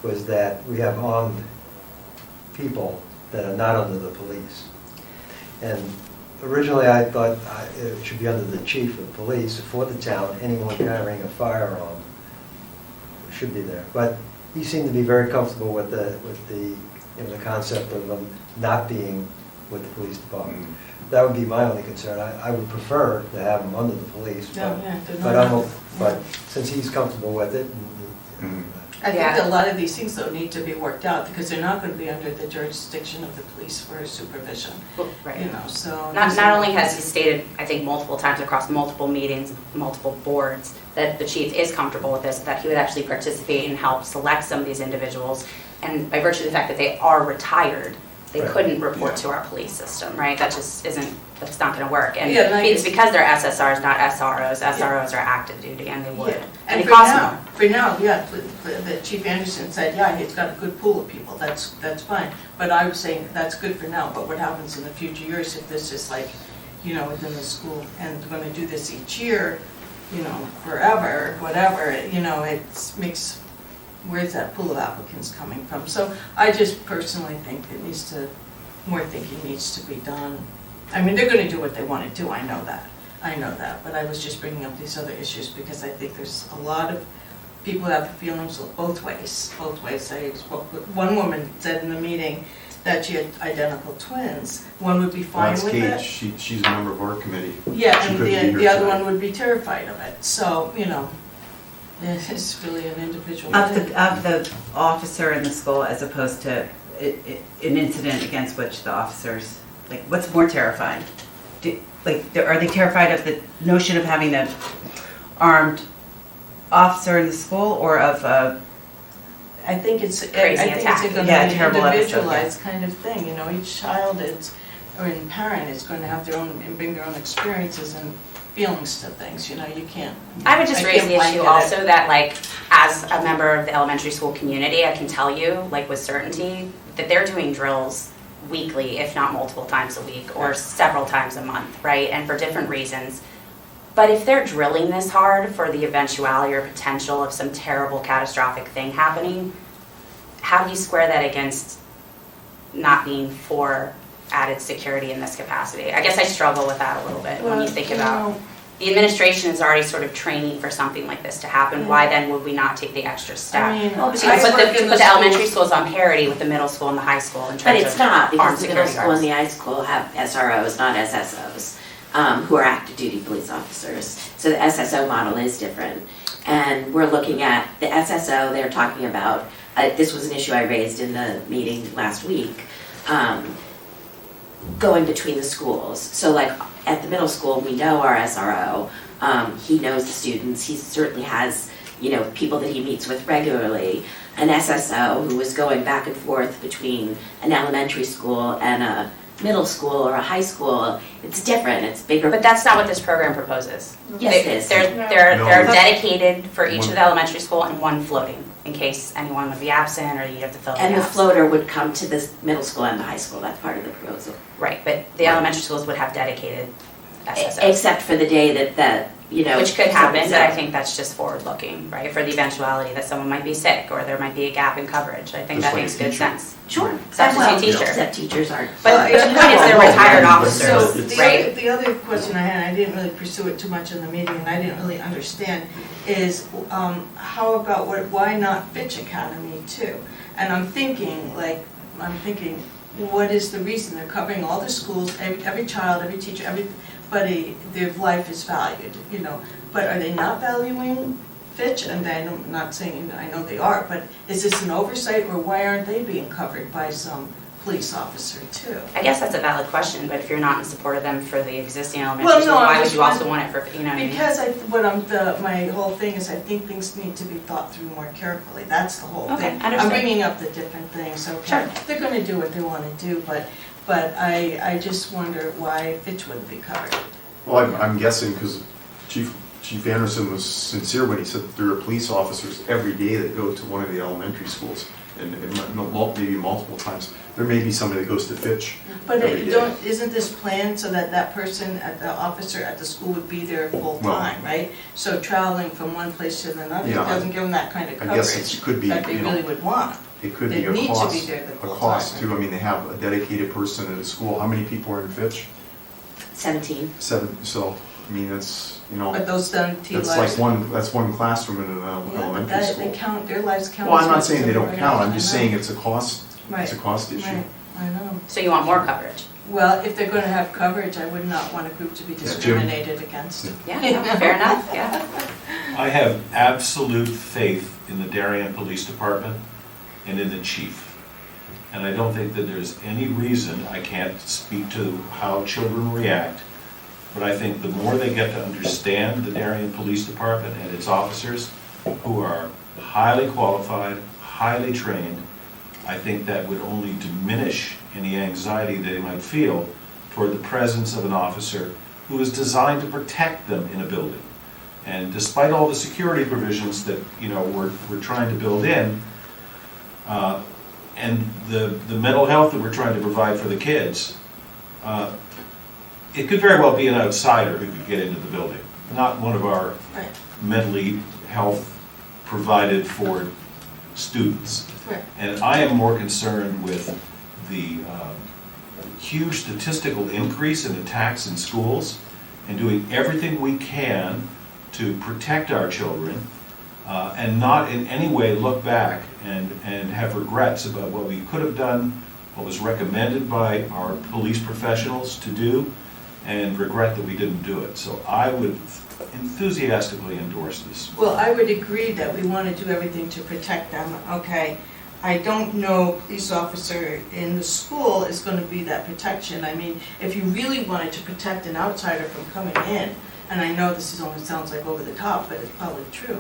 was that we have armed people that are not under the police. And originally I thought it should be under the chief of police for the town. Anyone carrying a firearm should be there. But he seemed to be very comfortable with the concept of them not being with the police department. That would be my only concern. I would prefer to have them under the police, but since he's comfortable with it. I think that a lot of these things though need to be worked out because they're not going to be under the jurisdiction of the police for supervision. Right. You know, so. Not only has he stated, I think multiple times across multiple meetings, multiple boards, that the chief is comfortable with this, that he would actually participate and help select some of these individuals. And by virtue of the fact that they are retired, they couldn't report to our police system, right? That just isn't, that's not gonna work. And it's because they're SSRs, not SROs. SROs are active duty and they would. Yeah. And it for costs now, more. for now, yeah, the Chief Anderson said, yeah, he's got a good pool of people, that's fine. But I was saying, that's good for now, but what happens in the future years if this is like, you know, within the school, and they're gonna do this each year, you know, forever, whatever, you know, it makes, where's that pool of applicants coming from? So I just personally think it needs to, more thinking needs to be done. I mean, they're gonna do what they wanna do, I know that, but I was just bringing up these other issues because I think there's a lot of people have feelings both ways. I spoke with, one woman said in the meeting that she had identical twins. One would be fine with it. That's Kate, she's a member of our committee. Yeah, She and couldn't be here the other tonight. one would be terrified of it, so, you know, it's really an individual Of thing. the officer in the school as opposed to an incident against which the officers, like, what's more terrifying? Are they terrified of the notion of having an armed officer in the school or of I think it's Crazy attack. going to be Yeah, an terrible episode, individualized kind of thing, you know, each child is, or in parent is going to have their own, and bring their own experiences and feelings to things, you know, you can't. I would just raise can't the issue blanket it. also that, like, as a member of the elementary school community, I can tell you, like, with certainty, that they're doing drills weekly, if not multiple times a week, or several times a month, right? And for different reasons. But if they're drilling this hard for the eventuality or potential of some terrible catastrophic thing happening, how do you square that against not being for added security in this capacity? I guess I struggle with that a little bit when you think about, the administration is already sort of training for something like this to happen. Why then would we not take the extra step? I mean, Well, to I put work in the elementary schools. schools on parity with the middle school and the high school in But terms it's of not, because armed the middle security school and guards. the high school have SROs, not SSOs, who are active duty police officers. So the SSO model is different. And we're looking at the SSO, they're talking about, this was an issue I raised in the meeting last week, going between the schools. So like at the middle school, we know our SRO, he knows the students, he certainly has, you know, people that he meets with regularly. An SSO who is going back and forth between an elementary school and a middle school or a high school, it's different, it's bigger. But that's not what this program proposes. Yes, it is. They're No. dedicated for each of the elementary school and one floating, in case anyone would be absent or you'd have to fill the And the gaps. floater would come to the middle school and the high school, that's part of the proposal. Right, but the elementary schools would have dedicated SSOs. Except for the day that, you know. Which could happen, but I so- think that's just forward-looking, right? For the eventuality that someone might be sick or there might be a gap in coverage. I think Just that like makes a good teacher. sense. Sure. Substitute Well, teacher. Except teachers aren't. But the point is they're retired officers, So right? the other question I had, and I didn't really pursue it too much in the meeting, and I didn't really understand, is how about, why not Fitch Academy too? And I'm thinking, what is the reason? They're covering all the schools, every child, every teacher, everybody, their life is valued, you know. But are they not valuing Fitch? And I'm not saying, I know they are, but is this an oversight, or why aren't they being covered by some police officer too? I guess that's a valid question, but if you're not in support of them for the existing elementary Well, no, school, I'm why would just you also wondering- want it for, you know what I mean? Because my whole thing is I think things need to be thought through more carefully, that's the whole Okay, thing. understood. I'm bringing up the different things, okay? Sure. They're gonna do what they wanna do, but I just wonder why Fitch wouldn't be covered. Well, I'm guessing because Chief Anderson was sincere when he said that there are police officers every day that go to one of the elementary schools. and maybe multiple times. There may be somebody that goes to Fitch But every day. isn't this planned so that that person, the officer at the school would be there full-time, right? So traveling from one place to another Yeah, doesn't give them that kind of I guess coverage it could be, that they you know, really would want. it could They be a need to cost, be there the a full cost time. too. I mean, they have a dedicated person at the school. How many people are in Fitch? 17. 7, so, I mean, that's, you know, But those 17 that's lives. like that's one classroom in an Yeah, but elementary that, they school. count, their lives count. Well, I'm as not much saying as they don't everybody count, else. I'm just I know. saying it's a cost, it's a Right, cost issue. right, I know. So you want more coverage? Well, if they're gonna have coverage, I would not want a group to be Jim? discriminated against. Yeah, fair enough, yeah. I have absolute faith in the Darien Police Department and in the chief. And I don't think that there's any reason, I can't speak to how children react, but I think the more they get to understand the Darien Police Department and its officers, who are highly qualified, highly trained, I think that would only diminish any anxiety they might feel toward the presence of an officer who is designed to protect them in a building. And despite all the security provisions that, you know, we're trying to build in, and the mental health that we're trying to provide for the kids, it could very well be an outsider who could get into the building, not one of our Right. mentally health provided for students. Right. And I am more concerned with the huge statistical increase in attacks in schools and doing everything we can to protect our children and not in any way look back and have regrets about what we could have done, what was recommended by our police professionals to do, and regret that we didn't do it. So I would enthusiastically endorse this. Well, I would agree that we want to do everything to protect them, okay? I don't know police officer in the school is going to be that protection. I mean, if you really wanted to protect an outsider from coming in, and I know this only sounds like over the top, but it's probably true,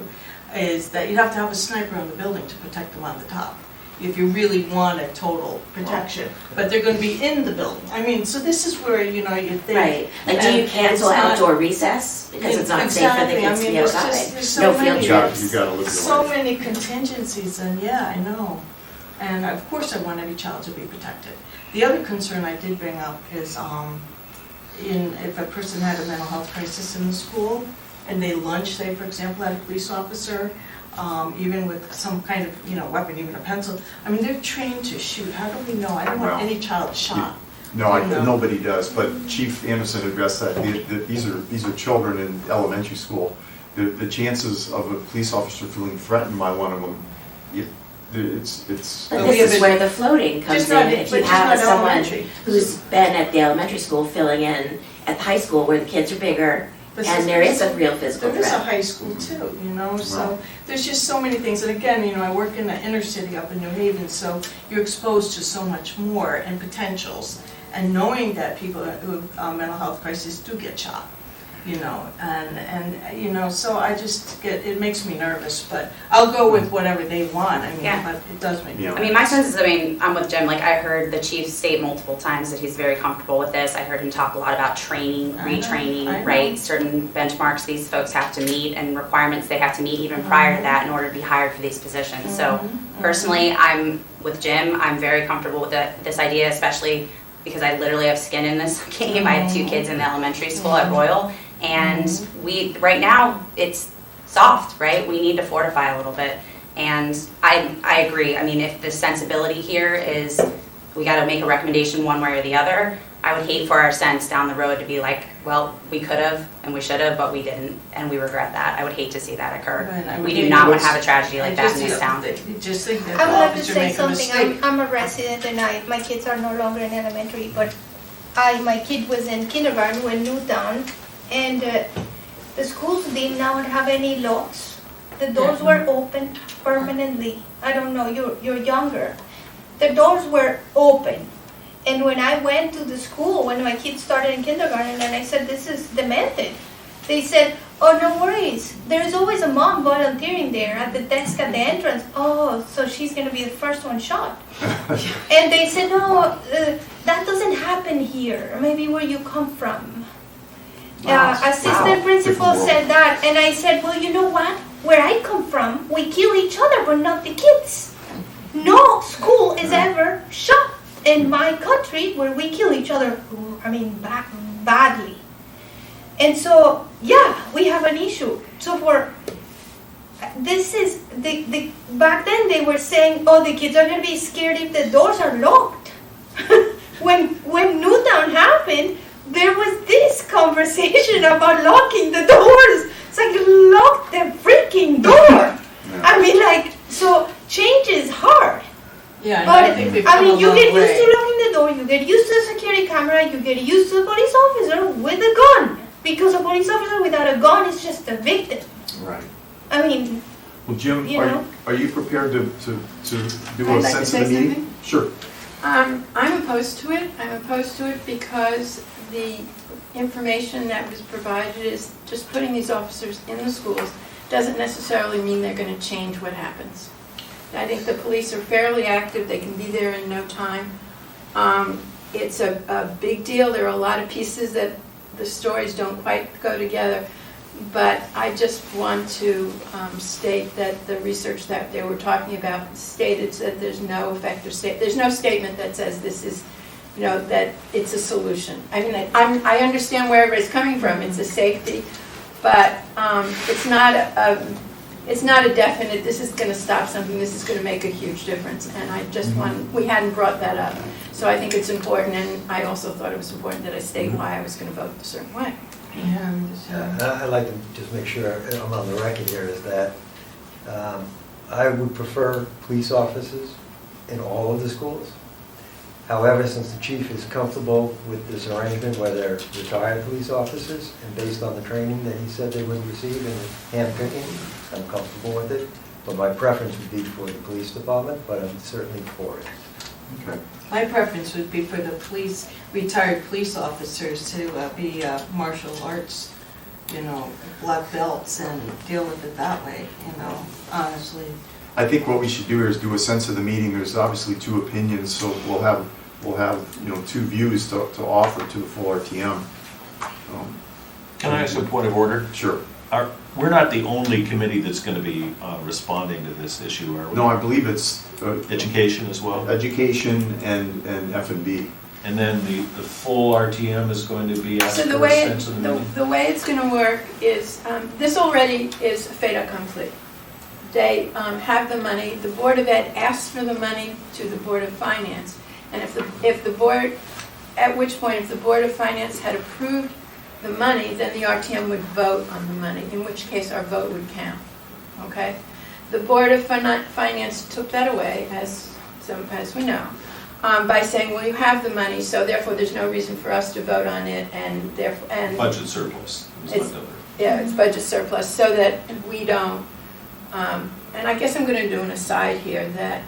is that you'd have to have a sniper on the building to protect them on the top, if you really want a total protection. But they're going to be in the building. I mean, so this is where, you know, you think. Right, like do you and cancel it's not- outdoor recess? Because it's not safe for the Exactly. I kids to mean, be there's outside? just- there's so No many- field You gotta trips? live your So life. many contingencies, and yeah, I know. And of course I want every child to be protected. The other concern I did bring up is if a person had a mental health crisis in the school, and they lunch, say, for example, at a police officer, even with some kind of, you know, weapon, even a pencil, I mean, they're trained to shoot. How do we know? I don't want Well, any child shot. No, You know. nobody does, but Chief Anderson addressed that. These are children in elementary school. The chances of a police officer feeling threatened by one of them, it's. But But we this is have where the floating comes Just not- in. If but you just have not someone elementary. who's been at the elementary school filling in at the high school where the kids are bigger, But and there is a real physical There is a threat. high school too, you know, so Wow. there's just so many things. And again, you know, I work in the inner city up in New Haven, so you're exposed to so much more and potentials. And knowing that people who have mental health crises do get shot, you know, and you know, so I just it makes me nervous, but I'll go with whatever they want, I mean, Yeah. but it does make me Yeah. I mean, my sense is, I'm with Jim, like, I heard the chief state multiple times that he's very comfortable with this. I heard him talk a lot about training, I know. retraining, right? Certain benchmarks these folks have to meet and requirements they have to meet even prior to that in order to be hired for these positions. So personally, I'm with Jim, I'm very comfortable with this idea, especially because I literally have skin in this game. I have 2 kids in the elementary school at Royal, and right now, it's soft, right? We need to fortify a little bit. And I agree. I mean, if the sensibility here is we got to make a recommendation one way or the other, I would hate for our sense down the road to be like, well, we could have and we should have, but we didn't, and we regret that. I would hate to see that occur. Right, I would We do hate not to- want to have a tragedy like that in this town. Just think that I the would like to officer say make a something. mistake. I'm a resident and my kids are no longer in elementary, but my kid was in kindergarten when Newtown, and the schools did not have any locks. The doors were open permanently. I don't know, you're younger. The doors were open. And when I went to the school, when my kids started in kindergarten, and I said, this is demented, they said, oh, no worries. There's always a mom volunteering there at the desk at the entrance. Oh, so she's going to be the first one shot. And they said, no, that doesn't happen here. Maybe where you come from. Assistant principal Different world. said that. And I said, well, you know what? Where I come from, we kill each other, but not the kids. no school is ever shut in my country where we kill each other, badly. And so, yeah, we have an issue. So back then they were saying, oh, the kids are going to be scared if the doors are locked. When Newtown happened, there was this conversation about locking the doors. It's like, lock the freaking door. So change is hard. Yeah, and But, I think we've come a long you get used to way. locking the door, you get used to the security camera, you get used to the police officer with a gun. Because a police officer without a gun is just a victim. Right. Well, Jim, You know? are you prepared to do I'd a like to sense say of the meeting? something. Sure. I'm opposed to it. I'm opposed to it because the information that was provided is just putting these officers in the schools doesn't necessarily mean they're going to change what happens. I think the police are fairly active. They can be there in no time. It's a big deal. There are a lot of pieces that the stories don't quite go together. But I just want to state that the research that they were talking about stated that there's no effective there's no statement that says this is, that it's a solution. I mean, I understand where everybody's coming from. It's a safety, but it's not a definite. This is going to stop something. This is going to make a huge difference. And I just we hadn't brought that up, so I think it's important. And I also thought it was important that I state why I was going to vote a certain way. And, I'd like to just make sure I'm on the record here, is that I would prefer police officers in all of the schools. However, since the chief is comfortable with this arrangement where they're retired police officers, and based on the training that he said they would receive in handpicking, I'm comfortable with it. But my preference would be for the police department, but I'm certainly for it. Okay. my preference would be for the retired police officers to be martial arts, black belts and deal with it that way, honestly. I think what we should do here is do a sense of the meeting. There's obviously two opinions, so we'll have two views to offer to the full RTM. Can I ask a point of order? Sure. We're not the only committee that's going to be responding to this issue, are we? No, I believe it's Education as well? education and F&B. And then the full RTM is going to be asked So for a sense of the meeting? the way it's going to work is, this already is a fait accompli. They have the money, the Board of Ed asks for the money to the Board of Finance. And if the board, at which point if the Board of Finance had approved the money, then the RTM would vote on the money, in which case our vote would count, okay? The Board of Finance took that away, as we know, by saying, well, you have the money, so therefore there's no reason for us to vote on it, and therefore, and Budget surplus. it's budget surplus, so that we don't, and I guess I'm going to do an aside here that,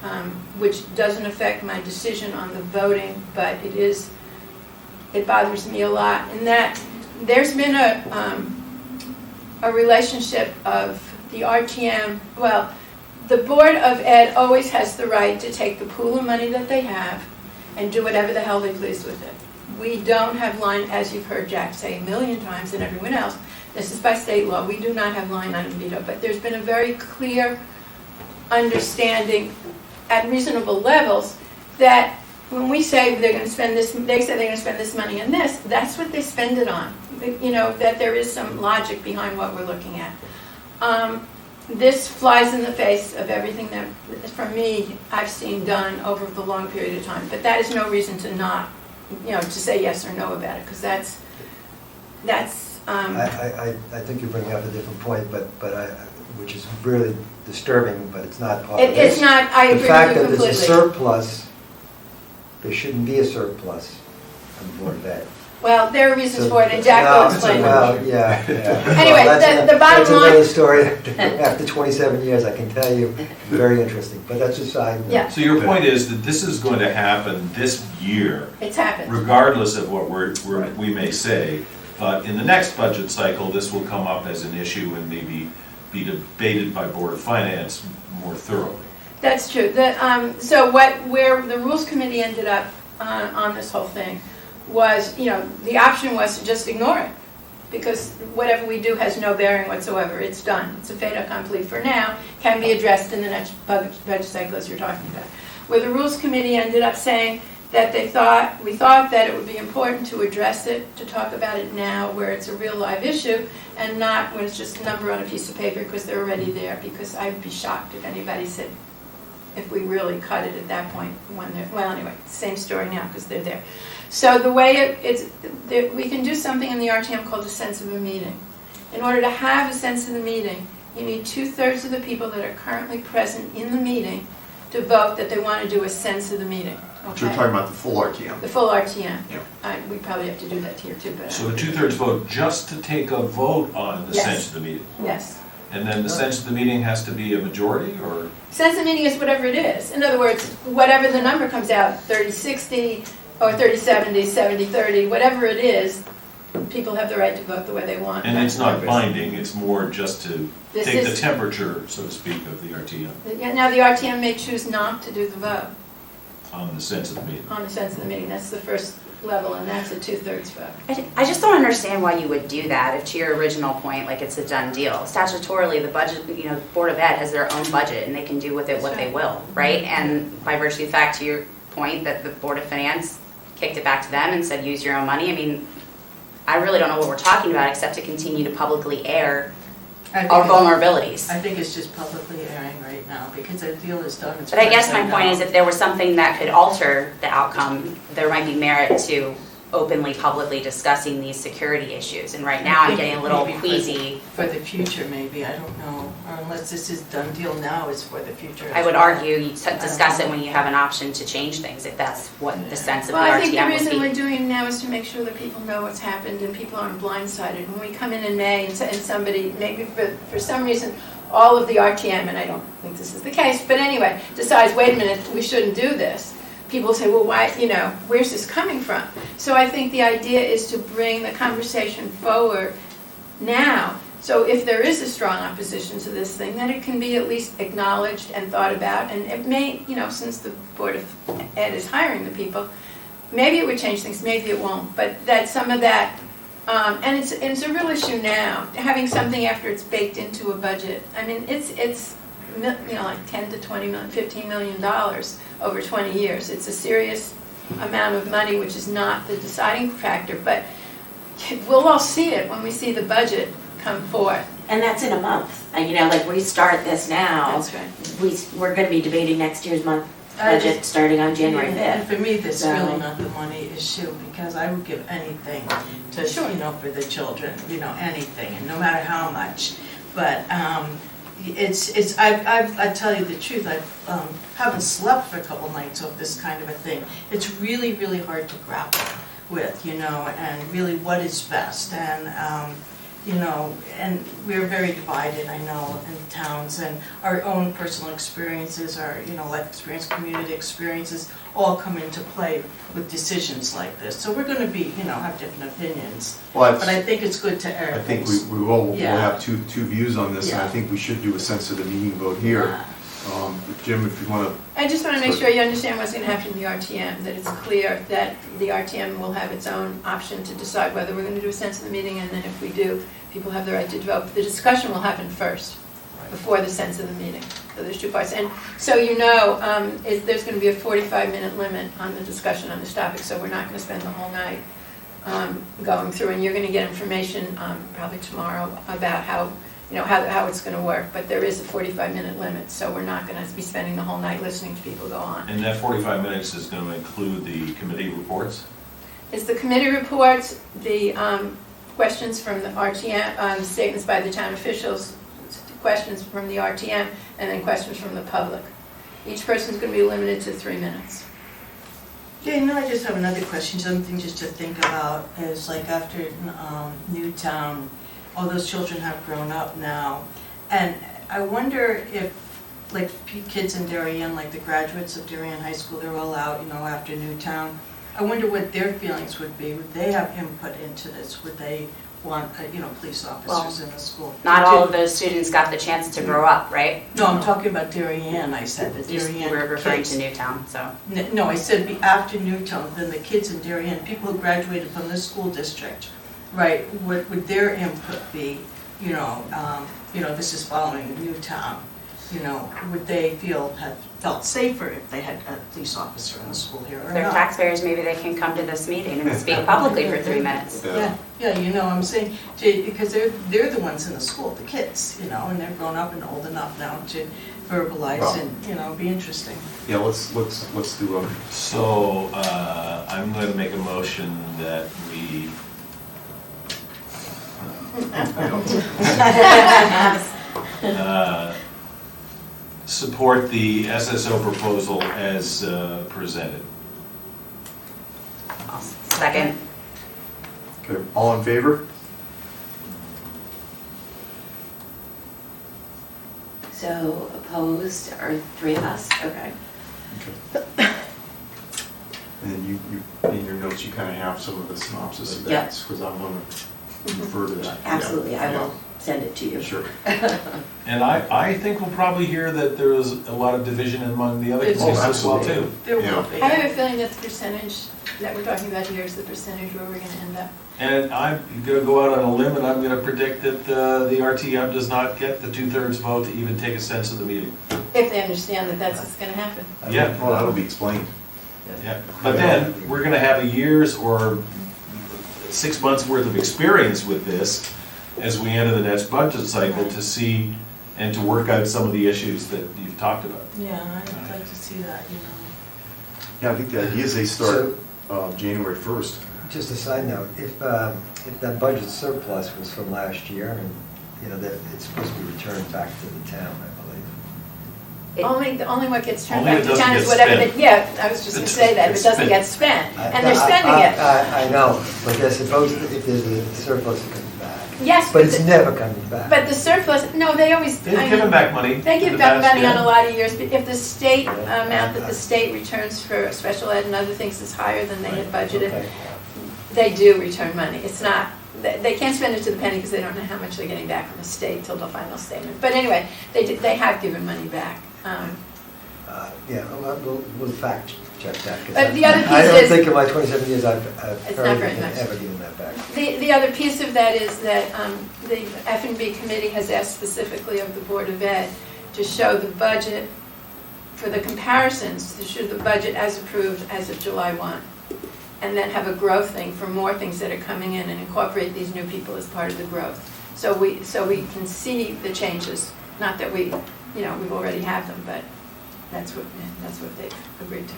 which doesn't affect my decision on the voting, but it bothers me a lot, in that there's been a relationship of the RTM, well, the Board of Ed always has the right to take the pool of money that they have and do whatever the hell they please with it. We don't have line, as you've heard Jack say a million times and everyone else, this is by state law, we do not have line item veto, but there's been a very clear understanding at reasonable levels that when we say they're going to spend this, they say they're going to spend this money on this, that's what they spend it on. That there is some logic behind what we're looking at. This flies in the face of everything that, from me, I've seen done over the long period of time. But that is no reason to not, to say yes or no about it, because that's. I think you're bringing up a different point, but which is really disturbing, but it's not part of this. It's not. I agree with you The fact that completely. there's a surplus, there shouldn't be a surplus on the Board of Ed. Well, there are reasons for it, and Jack will explain. Well, yeah. Anyway, Well, the bottom that's line. another story. After 27 years, I can tell you, very interesting. But that's a side note. Yeah. So your point is that this is going to happen this year, It's happened. regardless of what we may say, but in the next budget cycle, this will come up as an issue and maybe be debated by Board of Finance more thoroughly. That's true. So where the Rules Committee ended up on this whole thing was, the option was to just ignore it. because whatever we do has no bearing whatsoever. It's done. It's a fait accompli for now, can be addressed in the next budget cycle as you're talking about. Where the Rules Committee ended up saying that we thought that it would be important to address it, to talk about it now where it's a real live issue and not when it's just a number on a piece of paper because they're already there, because I'd be shocked if anybody said, if we really cut it at that point when they're, well anyway, same story now because they're there. So the way we can do something in the RTM called a sense of a meeting. In order to have a sense of the meeting, you need 2/3 of the people that are currently present in the meeting to vote that they want to do a sense of the meeting. But you're talking about the full RTM. The full RTM. Yeah. We probably have to do that here too, but. So a 2/3 vote just to take a vote on the Yes. sense of the meeting? Yes. And then the sense of the meeting has to be a majority, or? Sense of meeting is whatever it is. In other words, whatever the number comes out, 30-60 or 30-70, 70-30, whatever it is, people have the right to vote the way they want. And it's not binding, it's more just to This take the is- temperature, so to speak, of the RTM Yeah, now the RTM may choose not to do the vote on the sense of the meeting. on the sense of the meeting. That's the first level, and that's a 2/3 vote. I just don't understand why you would do that if, to your original point, like it's a done deal. Statutorily, the budget, Board of Ed has their own budget and they can do with it what they will, right? And by virtue of the fact, to your point, that the Board of Finance kicked it back to them and said, use your own money. I mean, I really don't know what we're talking about except to continue to publicly air our vulnerabilities. I think it's just publicly airing right now because the deal is done. But I guess my point is if there was something that could alter the outcome, there might be merit to openly, publicly discussing these security issues. And right now I'm getting a little queasy. For the future, maybe, I don't know, or unless this is done deal now, it's for the future. I would argue you discuss it when you have an option to change things, if that's what the sense of the Well, I think the RTM would reason we're be. doing it now is to make sure that people know what's happened and people aren't blindsided. When we come in May and somebody, maybe for some reason, all of the RTM, and I don't think this is the case, but anyway, decides, wait a minute, we shouldn't do this. People say, well, why, where's this coming from? So I think the idea is to bring the conversation forward now. So if there is a strong opposition to this thing, that it can be at least acknowledged and thought about. And it may, since the Board of Ed is hiring the people, maybe it would change things, maybe it won't. But that some of that, and it's a real issue now, having something after it's baked into a budget. I mean, it's like 10 to 20 million, $15 million over 20 years. It's a serious amount of money, which is not the deciding factor, but we'll all see it when we see the budget come forth. And that's in a month. Like we start this now. That's right. We're going to be debating next year's budget starting on January 5th. And for me, that's So- really not the money issue, because I would give anything to, for the children, anything, and no matter how much. But I tell you the truth, I haven't slept for a couple nights of this kind of a thing. It's really, really hard to grapple with, and really what is best. And, and we're very divided, I know, in towns, and our own personal experiences, our, life experience, community experiences, all come into play with decisions like this. So we're going to be, have different opinions. Well, But I think it's good to air I think things. we will Yeah. have two views on this, and I Yeah. think we should do a sense of the meeting vote here. Jim, if you want to, I just want to make sure you understand what's going to happen in the RTM, that it's clear that the RTM will have its own option to decide whether we're going to do a sense of the meeting, and then if we do, people have the right to vote. The discussion will happen first, before the sense of the meeting. So there's two parts. And so there's going to be a 45-minute limit on the discussion on this topic, so we're not going to spend the whole night going through, and you're going to get information probably tomorrow about how it's going to work. But there is a 45-minute limit, so we're not going to be spending the whole night listening to people go on. And that 45 minutes is going to include the committee reports? It's the committee reports, the questions from the RTM, statements by the town officials, questions from the RTM, and then questions from the public. Each person's going to be limited to 3 minutes. Yeah, I just have another question, something just to think about is like after Newtown, all those children have grown up now, and I wonder if like kids in Darien, like the graduates of Darien High School, they're all out, after Newtown. I wonder what their feelings would be. Would they have input into this? Would they want, police officers in the school? Not all of those students got the chance to grow up, right? No, I'm talking about Darien, I said, the You Darien were referring kids. to Newtown, so. No, I said after Newtown, then the kids in Darien, people who graduated from this school district, right, what would their input be? This is following Newtown, would they have felt safer if they had a police officer in the school here or If they're not? taxpayers, maybe they can come to this meeting and speak publicly for 3 minutes. Yeah, I'm saying, because they're the ones in the school, the kids, and they're grown up and old enough now to verbalize and, be interesting. Yeah, let's do a. So, I'm going to make a motion that we, support the SSO proposal as presented. Second. Okay, all in favor? So opposed are 3 of us, okay. And you, in your notes, you kind of have some of the synopsis of that, Yeah. because I'm going to refer to that. Absolutely, I Yeah. will send it to you. Sure. And I think we'll probably hear that there is a lot of division among the other It's- committees as well absolutely. too. There Yeah. will be. I have a feeling that the percentage that we're talking about here is the percentage where we're gonna end up. And I'm gonna go out on a limb and I'm gonna predict that the RTM does not get the 2/3 vote to even take a sense of the meeting. If they understand that that's what's gonna happen. Yeah. Well, that'll be explained. Yeah, but then, we're gonna have a year's or 6 months worth of experience with this as we enter the next budget cycle to see and to work out some of the issues that you've talked about. Yeah, I'd like to see that, Yeah, I think the idea is they start January 1st. Just a side note, if that budget surplus was from last year, and, that it's supposed to be returned back to the town, I believe. Only what gets turned Only back it to doesn't town get is whatever, spent. I was just gonna say that, if it doesn't get spent, and they're spending it. I know, but they're supposed to, if there's a surplus, it comes back. Yes, But it's never coming back. but the surplus, no, they always. They've I mean, given back money. They in give the back past, money on yeah. a lot of years, but if the state amount that the state returns for special ed and other things is higher than they had budgeted, Okay. they do return money. It's not, they can't spend it to the penny because they don't know how much they're getting back from the state till the final statement. But anyway, they have given money back. Yeah, we'll fact check that. 'cause But the other I piece don't is- think in my 27 years I've It's heard not of very them much. ever given that back. The other piece of that is that the F&B committee has asked specifically of the Board of Ed to show the budget for the comparisons, to show the budget as approved as of July 1. And then have a growth thing for more things that are coming in and incorporate these new people as part of the growth. So we can see the changes, not that we've already have them, but that's what they've agreed to.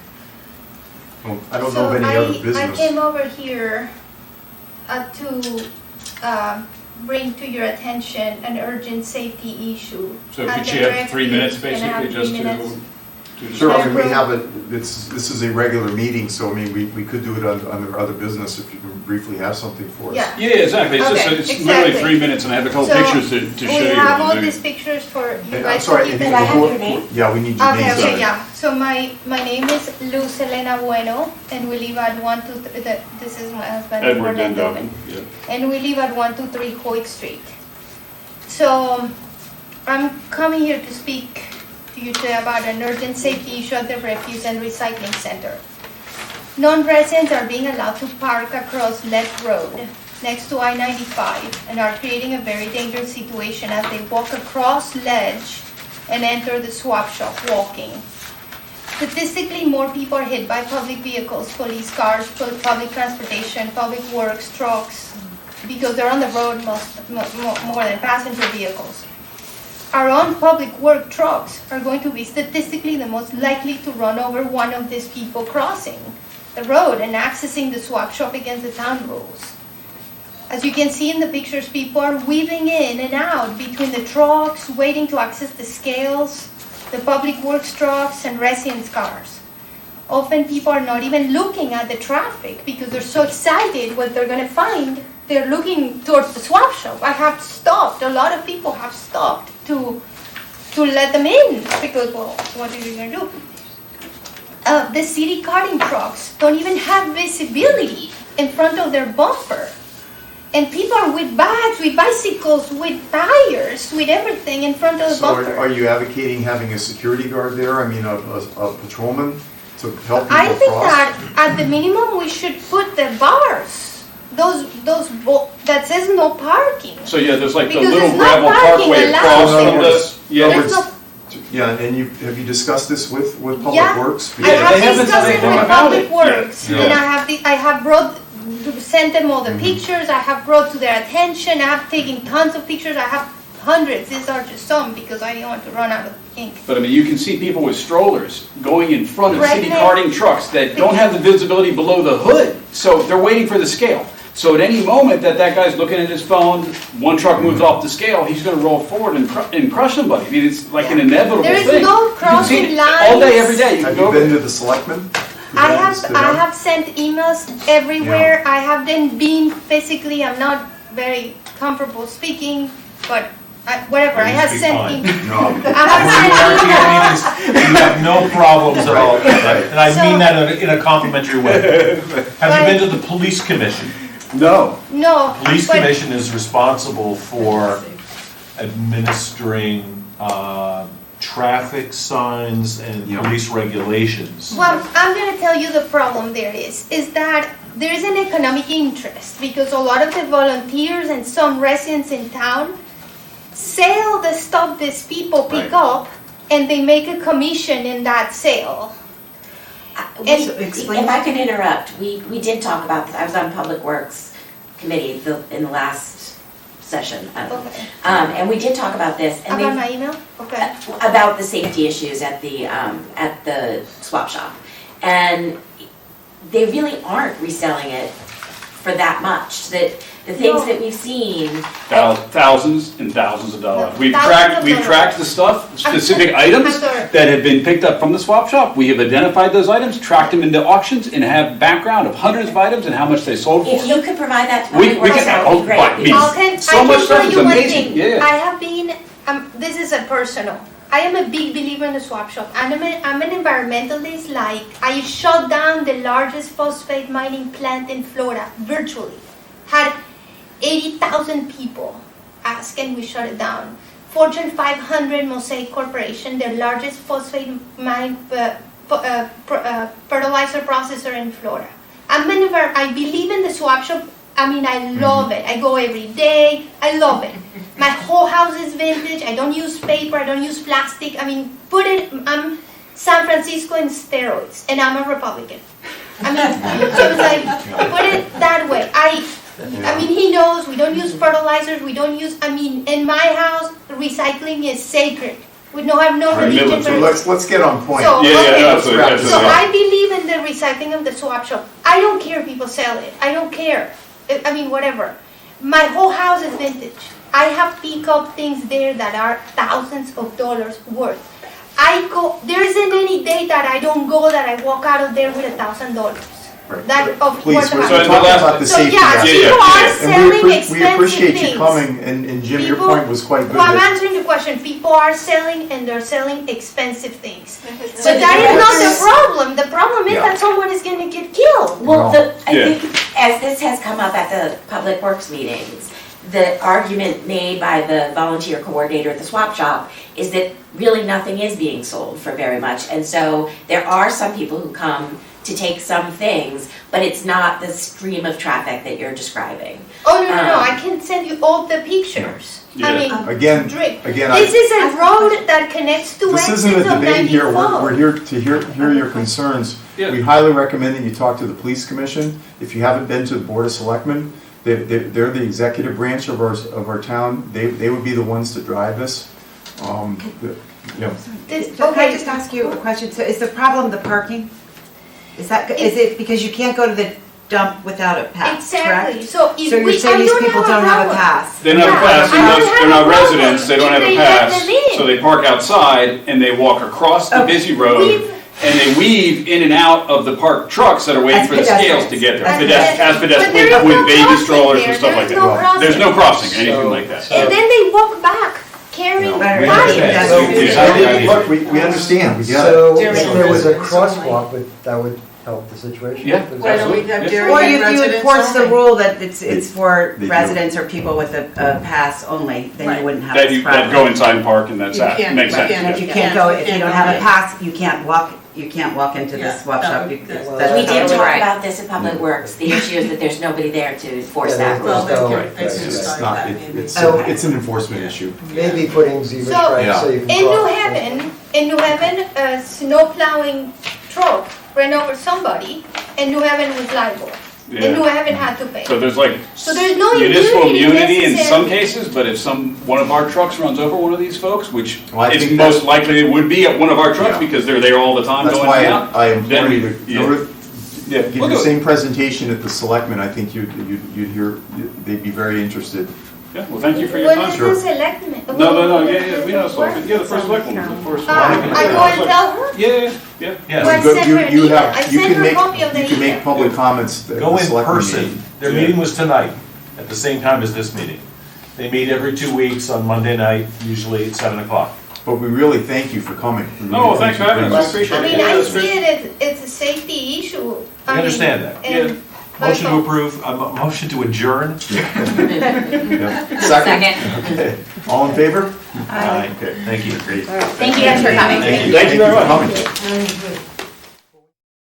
Well, I don't know of any other I business. came over here to bring to your attention an urgent safety issue. So At could the she have rec 3 minutes field. Can I have basically just 3 minutes? to Sure, I mean, we Sure. have this is a regular meeting, so I mean, we could do it under other business if you can briefly have something for us. Yeah. Yeah, exactly. It's Okay, just, it's literally exactly. 3 minutes and I have a couple So, pictures to show you. We have all what I'm these doing. pictures for you And guys. I'm sorry, to and look Can I at. have your name? Yeah, we need your Okay, names. okay, yeah. So my name is Luz Elena Bueno, and we live at 123, this is my husband. Edward Fernando. Dendoven, yeah. And we live at 123 Hoyt Street. So I'm coming here to speak to you today about an urgent safety issue at the refuse and recycling center. Non-residents are being allowed to park across Ledge Road next to I-95 and are creating a very dangerous situation as they walk across Ledge and enter the swap shop walking. Statistically, more people are hit by public vehicles, police cars, public transportation, public works, trucks, because they're on the road more than passenger vehicles. Our own public work trucks are going to be statistically the most likely to run over one of these people crossing the road and accessing the swap shop against the town rules. As you can see in the pictures, people are weaving in and out between the trucks, waiting to access the scales, the public works trucks, and residents' cars. Often people are not even looking at the traffic because they're so excited what they're going to find. They're looking towards the swap shop. I have stopped. A lot of people have stopped to let them in because, well, what are you going to do? The city carting trucks don't even have visibility in front of their bumper. And people are with bags, with bicycles, with tires, with everything in front of the So bumper. are you advocating having a security guard there? I mean, a patrolman to help people I think cross? that at the minimum we should put the that says no parking. So yeah, there's like the Because little it's not gravel parking parkway allowed. across No, from no, the, it's- yeah. no, There's it's- no, Yeah, and have you discussed this with Public Yeah, Works? I they haven't have said discussed it anything with about Public it. Works, Yeah. and I have sent them all the Mm-hmm. pictures, I have brought to their attention, I have taken tons of pictures, I have hundreds, these are just some, because I didn't want to run out of ink. But I mean, you can see people with strollers going in front of city Pregnant. carting trucks that don't have the visibility below the hood. So they're waiting for the scale. So at any moment that guy's looking at his phone, one truck moves off the scale, he's gonna roll forward and crush somebody. I mean, it's like an inevitable There thing. is no You can see crossing it all day, lines. every day. You can Have go you over been it. to the selectmen? I have sent emails everywhere, I haven't been physically, I'm not very comfortable speaking, but whatever, I have speak sent fine. emails. No. I have sent emails. You have no problems at all, and I So- mean that in a complimentary way. Have you been to the police commission? No. No. Police but- commission is responsible for administering traffic signs and Yeah. police regulations. Well, I'm gonna tell you the problem there is that there is an economic interest because a lot of the volunteers and some residents in town sell the stuff these people pick up and they make a commission in that sale. And- So explain. If I can interrupt, we did talk about this, I was on Public Works Committee in the last session. Okay. And we did talk about this. And About they- my email? Okay. about the safety issues at the swap shop. And they really aren't reselling it for that much. That the things No. that we've seen, Thousands and thousands of dollars. No, We've thousands of tracked the stuff, specific items I'm sorry. that have been picked up from the swap shop. We have identified those items, tracked them into auctions, and have background of hundreds of items and how much they sold for. if you could provide that to We Public Works, can- that would be great. but because- so I much can stuff tell is you one amazing, thing. yeah. I have been, this is a personal. I am a big believer in the swap shop. I'm an environmentalist. Like I shut down the largest phosphate mining plant in Florida virtually. Had 80,000 people ask, and we shut it down. Fortune 500 Mosaic Corporation, the largest phosphate mine fertilizer processor in Florida. I believe in the swap shop. I mean, I love it. I go every day. I love it. My whole house is vintage. I don't use paper. I don't use plastic. I mean, I'm San Francisco in steroids, and I'm a Republican. I mean, so it's like, put it that way. I mean, he knows we don't use fertilizers. We don't use, I mean, in my house, recycling is sacred. We don't have no religion. So let's get on point. So, Yeah, okay. absolutely. So I believe in the recycling of the swap shop. I don't care if people sell it. I don't care. I mean, whatever. My whole house is vintage. I have picked up things there that are thousands of dollars worth. There isn't any day that I don't go that I walk out of there with $1,000. Right. That of Please, worth we're of So talking the last- about the So safety yeah, aspect. people are And selling we expensive appreciate you things. coming, and Jim, your People- point was quite good. Well, I'm that- answering the question. People are selling and they're selling expensive things. So But that is not the difference- problem. The problem is Yeah. that someone is going to get killed. Well, I Yeah. think as this has come up at the Public Works meetings, the argument made by the volunteer coordinator at the swap shop is that really nothing is being sold for very much. And so there are some people who come to take some things, but it's not the stream of traffic that you're describing. Oh, no. I can send you all the pictures. I mean, Again, drip. again, This is a road that connects to this exits isn't a of debate here, 94. we're here to hear your concerns. Yeah. We highly recommend that you talk to the police commission. If you haven't been to the Board of Selectmen, they're the executive branch of our town. They would be the ones to drive this. You know, So can I just ask you a question? So is the problem the parking? Is it because you can't go to the dump without a pass, Exactly. correct? So if So you're we, saying I these don't people have don't have a problem. pass? They don't have a Yeah, pass, I don't unless have they're a not problem residents, they don't if have a they let pass. them in. So they park outside and they walk across the Okay. busy road We've- and they weave in and out of the parked trucks that are waiting As for the scales to pedestrians. get there. As As But there pedestrians is no with baby crossing strollers there. and stuff There like is no that. crossing. There's no crossing, anything So- like that. And then they walk back carrying No. we fire. understand. So- Look, we understand, we get it. So During if there was a residence only. crosswalk, that would help the situation? Yeah. Why don't we have Yes. Darien Or if you residents enforce the only? rule that it's for They do. residents or people with a pass only, then Right. you wouldn't have That this you, that problem. go inside and park and that's You that, can't- makes right, sense, yeah. yeah. If you can't go, if you don't have a pass, you can't walk you can't walk into the Yeah, swap that shop. would- You- that's- that's We did totally talk right. about this in Public Works, the issue is that there's nobody there to enforce Yeah, that Well, rule. they Right, can, they right, can right. decide It's not, that maybe. Okay. it's an enforcement issue. Maybe putting zebra So, stripes so you can In New cross. Haven, a snow plowing truck ran over somebody, and New Haven was liable. And New Yeah. Haven had to pay. So there's like So there's no municipal immunity immunity in some necessary. cases, but if one of our trucks runs over one of these folks, which Well, I it's think most likely it would be at one of our trucks Yeah. because they're there all the time That's going why in and out. I implore then you we- to yeah. go to, Yeah, give we'll the do it. same presentation at the selectmen. I think you'd hear, they'd be very interested. Yeah, well, thank you for your What time. is Sure. the selectmen? No, yeah, we know, so, yeah, the first select one, the first one. I go and tell her? Yeah. Yes, Well, I Go- sent you- her an you email. have- I you sent can her a make- copy of the You can make email. public comments at go the in selectmen person. meeting. Their meeting was tonight, at the same time as this meeting. They meet every 2 weeks on Monday night, usually at 7 o'clock. But we really thank you for coming. We No, really thanks for thank you having very us, I much. appreciate I it. mean, Yeah, I that's see great. it, it's a safety issue. I understand that. And Motion to approve, motion to adjourn? Yeah. Second? Second. Okay. All in favor? Aye. Okay. Thank you. Great. Thank you guys for coming. Thank you. Thank you very for much. coming. Very good.